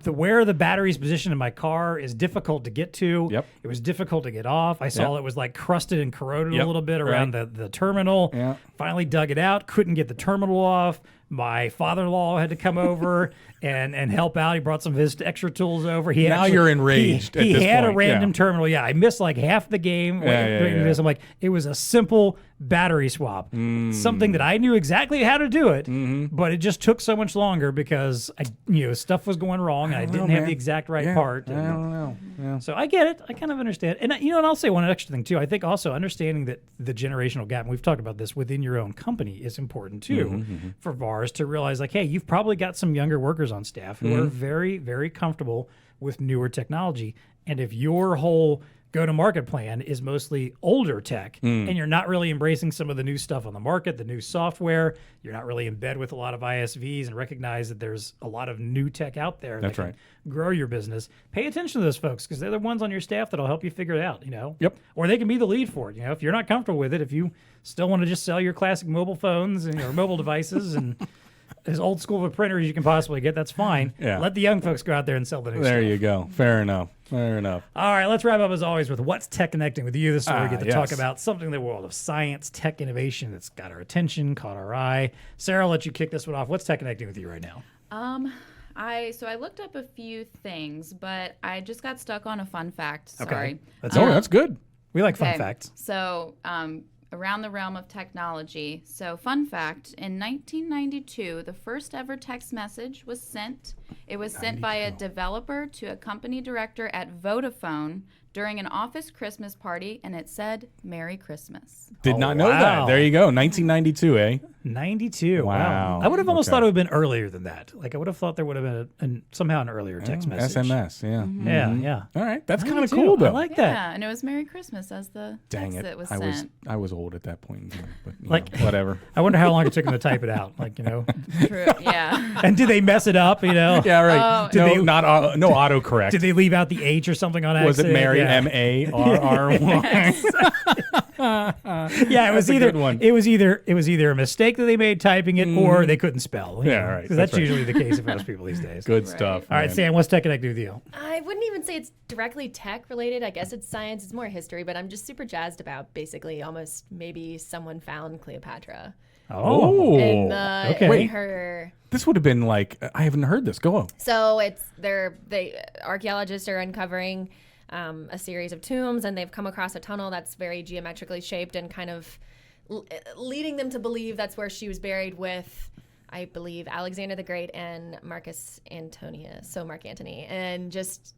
Where the battery's positioned in my car is difficult to get to. Yep. It was difficult to get off. I saw Yep. it was like crusted and corroded a Yep. little bit around the terminal. Yeah. Finally dug it out. Couldn't get the terminal off. My father-in-law had to come over and help out. He brought some of his extra tools over. Now you're enraged He at this had a point, random yeah. terminal. Yeah, I missed like half the game. Yeah. I'm like, it was a simple battery swap. Something that I knew exactly how to do it, but it just took so much longer because stuff was going wrong and I didn't have man. the exact right Yeah. part. I And- don't know. Yeah. so I get it. I kind of understand. And and I'll say one extra thing too. I think also understanding that the generational gap, and we've talked about this within your own company, is important too for VARs to realize like, hey, you've probably got some younger workers on staff who are very, very comfortable with newer technology. And if your whole go-to-market plan is mostly older tech and you're not really embracing some of the new stuff on the market, the new software, you're not really in bed with a lot of ISVs and recognize that there's a lot of new tech out there That's that can right. grow your business. Pay attention to those folks because they're the ones on your staff that'll help you figure it out, Yep. Or they can be the lead for it, If you're not comfortable with it, if you still want to just sell your classic mobile phones and your mobile devices and as old school of a printer as you can possibly get, that's fine. Yeah. Let the young folks go out there and sell the new There stuff. you go. Fair enough. Fair enough. All right, let's wrap up as always with what's tech connecting with you. This is where we get to talk yes. about something in the world of science, tech innovation that's got our attention, caught our eye. Sarah, I'll let you kick this one off. What's tech connecting with you right now? I looked up a few things, but I just got stuck on a fun fact. Okay. Sorry. That's good. We like fun Okay. facts. So, around the realm of technology. So, fun fact, in 1992, the first ever text message was sent. It was sent by a developer to a company director at Vodafone during an office Christmas party, and it said, "Merry Christmas." Did not know that. wow. There you go. 1992, eh? 92. Wow. Wow. I would have almost Okay. thought it would have been earlier than that. Like, I would have thought there would have been somehow an earlier text message. SMS, yeah. Yeah. All right. That's kind of 92. cool, though. I like that. Yeah, and it was "Merry Christmas" as the Dang text it. that was I sent. was old at that point in time, but Like- whatever. I wonder how long it took them to type it out. Like, True. Yeah. and did they mess it up, Yeah, right. Did they- no autocorrect. Did they leave out the H or something on Was it accident? Mary Yeah. MARRY? Yeah, it was That's a either good one. it was either a mistake that they made typing it or they couldn't spell. Yeah, right. Because That's that's right. usually the case of most people these days. Good stuff. All right, man. Sam, what's tech connected with you? I wouldn't even say it's directly tech related. I guess it's science. It's more history, but I'm just super jazzed about basically almost maybe someone found Cleopatra. Oh, And okay. in her. this would have been like I haven't heard this. Go on. So archaeologists are uncovering a series of tombs, and they've come across a tunnel that's very geometrically shaped and kind of leading them to believe that's where she was buried with, I believe, Alexander the Great and Marcus Antonius. So Mark Antony, and just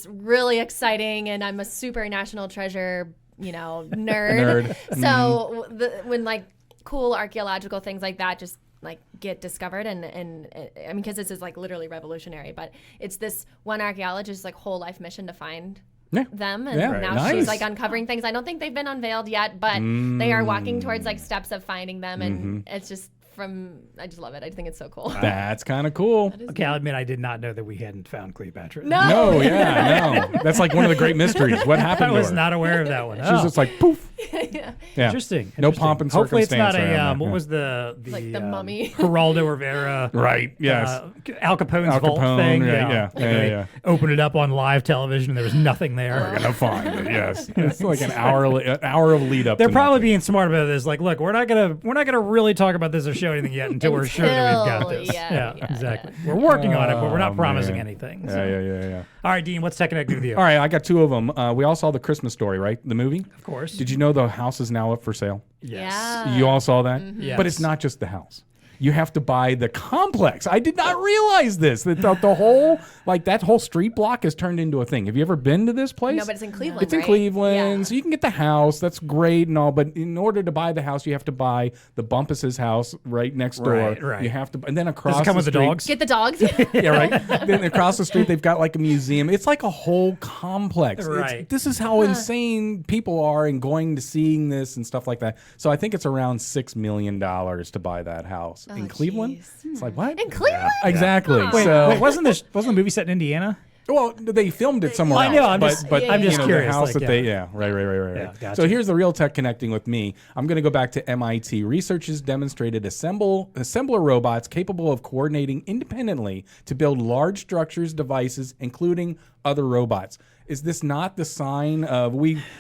really exciting. And I'm a super national treasure, nerd. So when like cool archaeological things like that just like get discovered and I mean, because this is like literally revolutionary, but it's this one archaeologist's like whole life mission to find them, and Yeah, now nice. she's like uncovering things. I don't think they've been unveiled yet, but they are walking towards like steps of finding them, and it's just I just love it. I think it's so cool. That's kind of cool. Okay, I'll admit I did not know that we hadn't found Cleopatra. No, yeah, no. That's like one of the great mysteries. What happened I to was her? not aware of that one. She was just like poof. Yeah. Yeah. Interesting. No interesting. pomp and Hopefully it's not circumstance around a that, what yeah. was the Like the mummy. Geraldo Rivera. Right. Yes. Al Capone's Al vault Capone, thing. yeah. They opened it up on live television and there was nothing there. We're gonna find it. Yes. It's like an hour of lead up. They're to probably nothing. being smart about this. Like, look, we're not gonna really talk about this or show show anything yet until we're sure that we've got this. Yeah, Exactly. We're working on it, but we're not promising man. anything. Yeah. All right, Dean, what's TEConnecting with you? All right, I got two of them. We all saw The Christmas Story, right? The movie? Of course. Did you know the house is now up for sale? Yes. Yeah. You all saw that? Yes. But it's not just the house. You have to buy the complex. I did not realize this. That the whole, like that whole street block has turned into a thing. Have you ever been to this place? No, but it's in Cleveland. It's in right? Cleveland, Yeah. so you can get the house. That's great and all, but in order to buy the house, you have to buy the Bumpus's house right next door. Right. You have to, and then across Does it come the with the street, dogs? Get the dogs. yeah, right. Then across the street, they've got like a museum. It's like a whole complex. Right. This is how insane people are in going to seeing this and stuff like that. So I think it's around $6 million to buy that house in Cleveland. geez. It's like what? In Cleveland? Exactly. Wait, So, wasn't the movie set in Indiana? well, they filmed it somewhere I else. know, I'm but, just- but I'm just you know, curious, The house like, that yeah. they, right. Yeah, gotcha. So here's the real tech connecting with me. I'm going to go back to MIT. Researchers demonstrated assembler robots capable of coordinating independently to build large structures, devices, including other robots. Is this not the sign of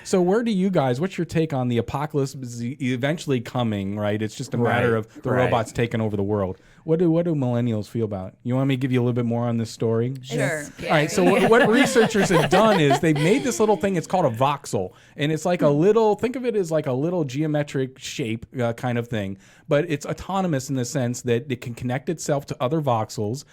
so where do you guys, what's your take on the apocalypse is eventually coming, right? It's just a matter of the robots taking over the world. What do millennials feel about it? You want me to give you a little bit more on this story? Sure. All right, so what researchers have done is they've made this little thing. It's called a voxel, and it's like a little, think of it as like a little geometric shape kind of thing, but it's autonomous in the sense that it can connect itself to other voxels.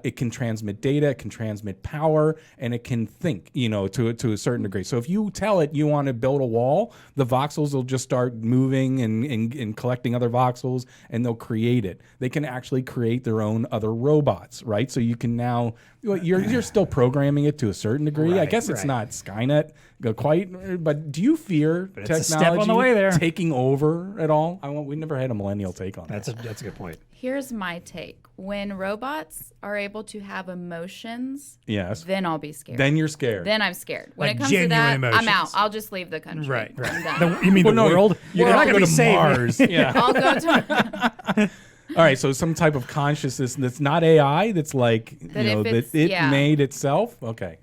It can transmit data, it can transmit power, and it can think, to a certain degree. So if you tell it you want to build a wall, the voxels will just start moving and collecting other voxels, and they'll create it. They can actually create their own other robots, right? So you can now, you're still programming it to a certain degree. I Right, guess it's right. not Skynet quite, but do you fear it's a technology step on the way there. taking over at all? We never had a millennial take on that. That's a good point. Here's my take. When robots are able to have emotions, Yes. then I'll be scared. Then you're scared. Then I'm scared. When Like it comes to genuine that, emotions. I'm out. I'll just leave the country. Right. I'm done. You mean Well, the no, world? You're not not going gonna to be safe. Mars. Yeah. I'll go to All right, so some type of consciousness that's not AI, that's like That if that it's- it yeah. made itself. Okay,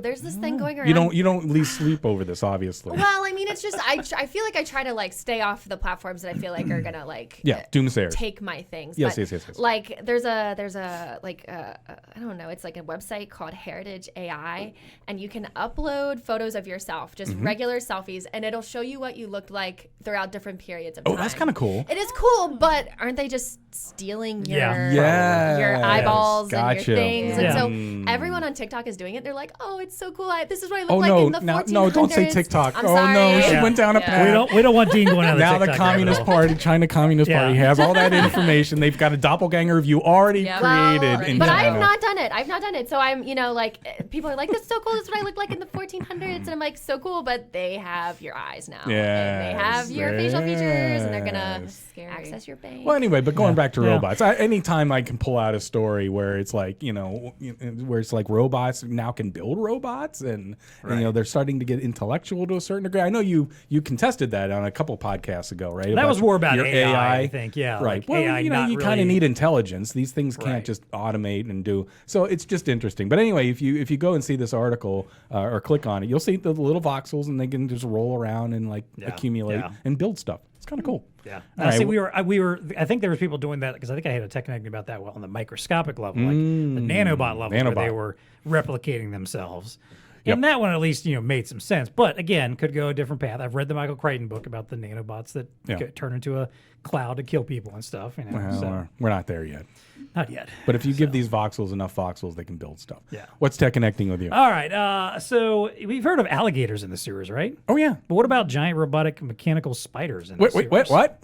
There's this thing going around. you don't lose sleep over this, obviously. Well, I mean, it's just I feel like I try to like stay off the platforms that I feel like are gonna like Yeah, doomsayers. take my things. Yes, But, yes. Like there's a like I don't know, it's like a website called Heritage AI, and you can upload photos of yourself, just Mm-hmm. regular selfies, and it'll show you what you looked like throughout different periods of Oh, time. that's kind of cool. It is cool, but aren't they just stealing your Yes. your eyeballs Gotcha. and your things? Yeah. And so everyone on TikTok is doing it. They're like, "Oh, it's so cool. This is what I look Oh like no, in the 1400s." no, don't say TikTok. I'm Oh sorry. no, she Yeah. went down a Yeah. path. We don't want Dean going out of Now the TikTok Communist rabbit hole. Party, China Communist Yeah. Party, has all that information. They've got a doppelganger of you already Yep. created. Well, in But China. I've not done it. I've not done it. So I'm, like, people are like, "That's so cool. This is what I looked like in the 1400s." And I'm like, "So cool." But they have your eyes now. And they have your facial features, and they're gonna Scary. access your bank. Well, anyway, but going back to Yeah. robots, anytime I can pull out a story where it's like, where it's like robots now can build robots, and they're starting to get intellectual to a certain degree. I know you contested that on a couple podcasts ago, right? That was more about your AI, I think. Yeah, right. like Well, AI you not kind of really- need intelligence. These things can't Right. just automate and do. So it's just interesting. But anyway, if you go and see this article or click on it, you'll see the little voxels, and they can just roll around and accumulate yeah. and build stuff. It's kind of cool. Yeah. All right. See, we were. I think there was people doing that because I think I had a TEConnecting about that on the microscopic level, like the nanobot level, where they Nanobot. were replicating themselves. And that one at least made some sense, but again could go a different path. I've read the Michael Crichton book about the nanobots that could turn into a cloud to kill people and stuff. Well, So we're not there yet. not yet. But if you give these voxels enough voxels, they can build stuff. Yeah. What's TEConnecting with you? All right. So we've heard of alligators in the sewers, right? Oh yeah. But what about giant robotic mechanical spiders in the Wait, sewers? what?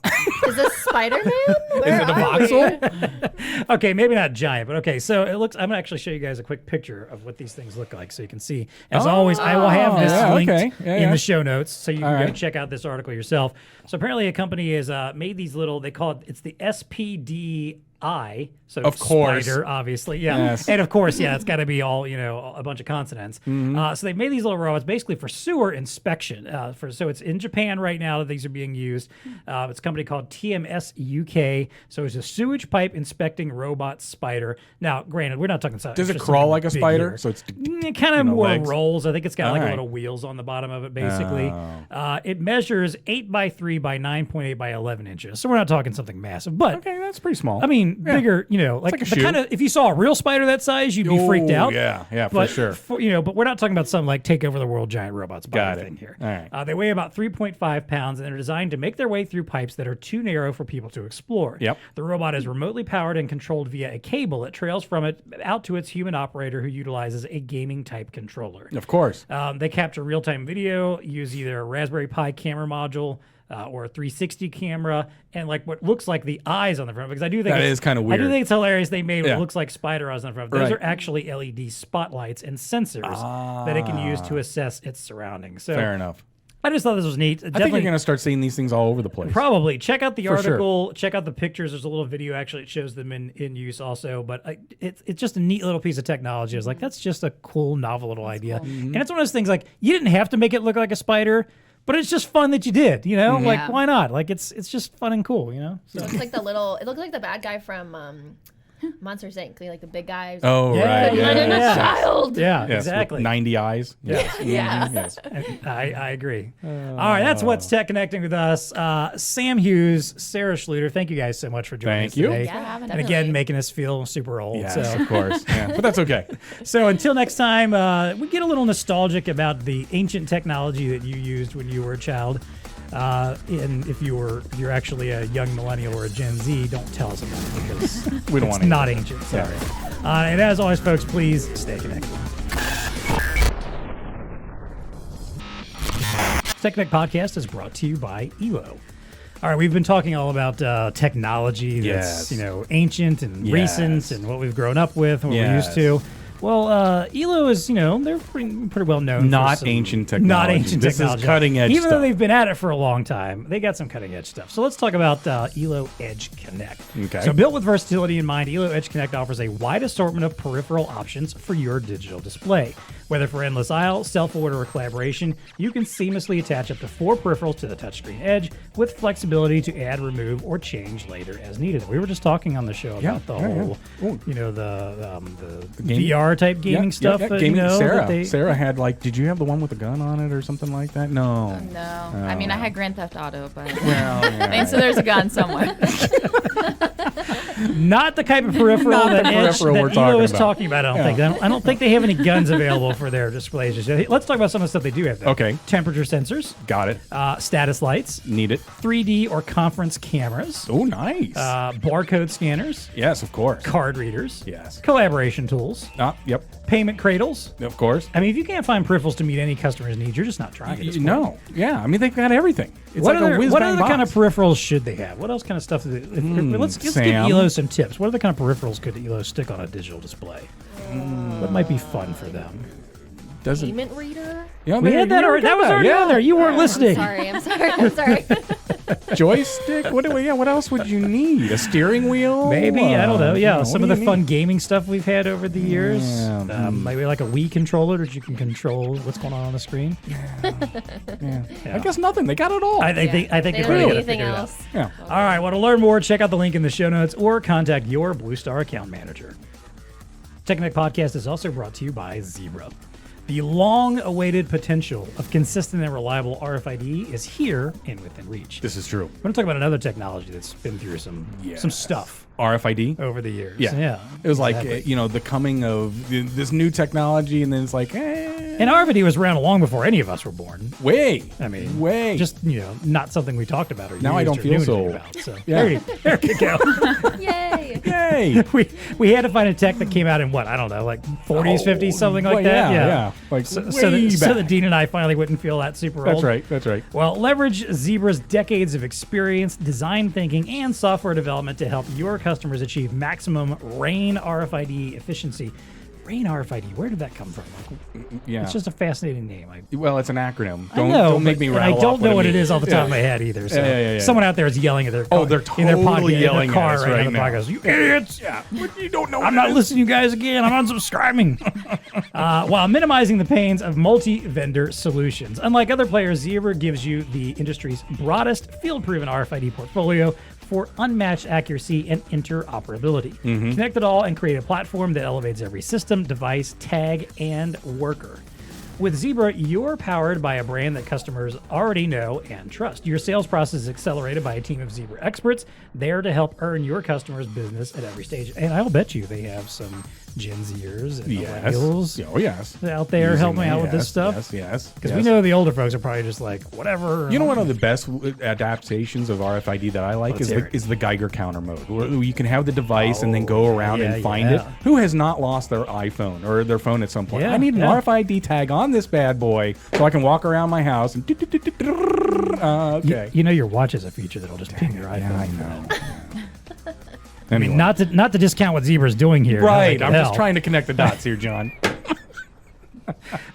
Is this Spider-Man? Is it a voxel? Okay, maybe not giant, but okay. So it looks. I'm gonna actually show you guys a quick picture of what these things look like, so you can see. As always, I will have this yeah, linked okay. Yeah, in yeah. the show notes, so you can go right. check out this article yourself. So apparently, a company has made these little. They call it. It's the SPD I, so of course. spider, obviously, yeah. Yes. And of course, yeah, it's got to be all, a bunch of consonants. So they've made these little robots basically for sewer inspection. So it's in Japan right now that these are being used. It's a company called TMS UK. So it's a sewage pipe inspecting robot spider. Now, granted, we're not talking. Does it crawl like a spider? So it's it kind of more legs? rolls. I think it's got All like right. little wheels on the bottom of it, basically. Oh. It measures 8 by 3 by 9.8 by 11 inches. So we're not talking something massive, but Okay, that's pretty small. I mean, bigger, like like a the shoe. kind of, if you saw a real spider that size, you'd be freaked out. Yeah, But for sure. but we're not talking about some like take over the world giant robot spider Got it. thing here. All right. They weigh about 3.5 pounds, and they're designed to make their way through pipes that are too narrow for people to explore. Yep. The robot is remotely powered and controlled via a cable that trails from it out to its human operator, who utilizes a gaming type controller. Of course. They capture real-time video, use either a Raspberry Pi camera module or a 360 camera, and like what looks like the eyes on the front. Because I do think That is kinda I do weird. think it's hilarious. They made what Yeah. looks like spider eyes on the front. Those Right. are actually LED spotlights and sensors that it can use to assess its surroundings. So Fair enough. I just thought this was neat. I think you're going to start seeing these things all over the place. Probably. Check out the For sure. article. Check out the pictures. There's a little video actually. It shows them in use also. But it's just a neat little piece of technology. I was like, that's just a cool, novel little idea. And it's one of those things like you didn't have to make it look like a spider, but it's just fun that you did. Like Yeah. why not? Like it's just fun and cool. So. It looks like it looks like the bad guy from Monsters Inc. Like the big guys. Oh, Yeah, right. yeah, Let in a yeah. child. Yeah, Yes, with exactly. 90 eyes. Yes. Yeah. Yes. I agree. All right, that's what's tech connecting with us. Sam Hughes, Sarah Schlueter, thank you guys so much for joining Thank us you. today. Yeah, And definitely. again, making us feel super old. Yes, So. of course. Yeah. But that's okay. So until next time, we get a little nostalgic about the ancient technology that you used when you were a child. And if you're actually a young millennial or a Gen Z, don't tell us about it because We don't it's want to. not ancient. Sorry. And as always, folks, please stay connected. TEConnect Podcast is brought to you by ELO. All right, we've been talking all about technology that's Yes. ancient and Yes. recent and what we've grown up with and what we're Yes. used to. Well, ELO is, they're pretty well known. Not for some, ancient technology. Not ancient This is technology. cutting edge Even though stuff. they've been at it for a long time, they got some cutting edge stuff. So let's talk about ELO Edge Connect. Okay. So built with versatility in mind, ELO Edge Connect offers a wide assortment of peripheral options for your digital display. Whether for endless aisle, self-order, or collaboration, you can seamlessly attach up to 4 peripherals to the touchscreen edge with flexibility to add, remove, or change later as needed. We were just talking on the show about the whole, the VR type gaming stuff. that, Gaming. Sarah. that they, Sarah had did you have the one with the gun on it or something like that? No. No, I mean I had Grand Theft Auto, but Well, I mean, so there's a gun somewhere. not the type of peripheral Not the that peripheral we're ELO talking is about. talking about. I don't think. I don't think they have any guns available for their displays. just yet. Let's talk about some of the stuff they do have. Though. Okay. Temperature sensors, Got it. status lights, Need it. 3D or conference cameras, Oh, nice. barcode scanners, yes, of course. card readers, Yes. collaboration tools, Yep. payment cradles. Of course. I mean, if you can't find peripherals to meet any customer's needs, you're just not trying to. No. Yeah. I mean, they've got everything. It's What like other, a whiz what bang other box. kind of peripherals should they have? What else kind of stuff? Let's give Sam? ELO some tips. What other kind of peripherals could ELO stick on a digital display? What might be fun for them? Doesn't. Payment reader. Yeah, We had that already. That was already on there. You weren't listening. I'm sorry. Joystick. What else would you need? A steering wheel? Maybe I don't know. Yeah, what some do of the you fun need? gaming stuff we've had over the years. Yeah, Maybe like a Wii controller that you can control what's going on the screen. Yeah. I guess nothing. They got it all. I think They they're don't really need going to anything figure it out. else. yeah. All right. Want to learn more? Check out the link in the show notes or contact your BlueStar account manager. TEConnect Podcast is also brought to you by Zebra. The long-awaited potential of consistent and reliable RFID is here and within reach. This is true. We're going to talk about another technology that's been through some stuff RFID. over the years. Yeah. It was exactly. like, the coming of this new technology, and then it's like, And RFID was around long before any of us were born. way. I mean, way. just not something we talked about or Now I used don't or feel knew so anything old. about. So Yeah. there you go. Yay. Yay. we had to find a tech that came out in what I don't know, like 40s, 50s, something like well, that. Yeah. Like So way that back. Dean and I finally wouldn't feel that super That's old. right. That's right. Well, leverage Zebra's decades of experience, design thinking, and software development to help your customers achieve maximum RAIN RFID efficiency. brain RFID. Where did that come from? Yeah. It's just a fascinating name. Well, it's an acronym. I know, Don't make me but rattle I don't off know what it means. is off the top of my head either. So Yeah. someone out there is yelling at their car. Oh, they're in their totally yelling in their car at us right right now. now. Goes, you idiots! Yeah. You don't know. I'm not listening to you guys again. I'm unsubscribing. While minimizing the pains of multi-vendor solutions. Unlike other players, Zebra gives you the industry's broadest field-proven RFID portfolio for unmatched accuracy and interoperability. Connect it all and create a platform that elevates every system, device, tag, and worker. With Zebra, you're powered by a brand that customers already know and trust. Your sales process is accelerated by a team of Zebra experts there to help earn your customers' business at every stage. And I'll bet you they have some Gen Zers and millennials Oh, yes. out there helping out with this stuff. Yes. Because we know the older folks are probably just like, whatever. You know, one of the best adaptations of RFID that I like is the Geiger counter mode, where you can have the device and then go around and find it. Who has not lost their iPhone or their phone at some point? I need an RFID tag on this bad boy so I can walk around my house and okay. You know your watch has a feature that'll just ping your iPhone. Yeah, I know. I mean, not to discount what Zebra's doing here. Right. Like I'm just trying to connect the dots here, John.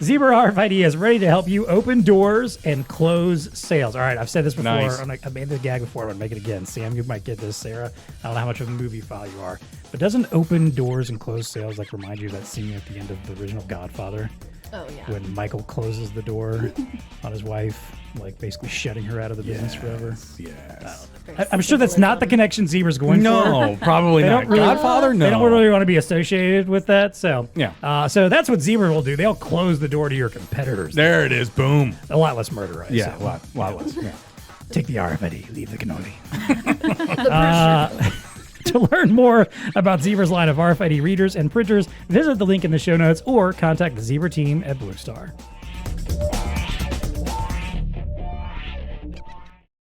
Zebra RFID is ready to help you open doors and close sales. All right, I've said this before. Nice. I made the gag before. I'm going to make it again. Sam, you might get this. Sarah, I don't know how much of a movie file you are. But doesn't open doors and close sales like remind you of that scene at the end of the original Godfather? Oh, yeah. When Michael closes the door on his wife, like basically shutting her out of the business forever. Yes. I'm sure that's not the connection Zebra's going for. No, probably They not. don't really- Godfather, no. They don't really want to be associated with that. So Yeah. So that's what Zebra will do. They'll close the door to your competitors. There it is. Boom. A lot less murder, right? Yeah, So, a lot less. Yeah. take the RFID, leave the cannoli. To learn more about Zebra's line of RFID readers and printers, visit the link in the show notes or contact the Zebra team at BlueStar.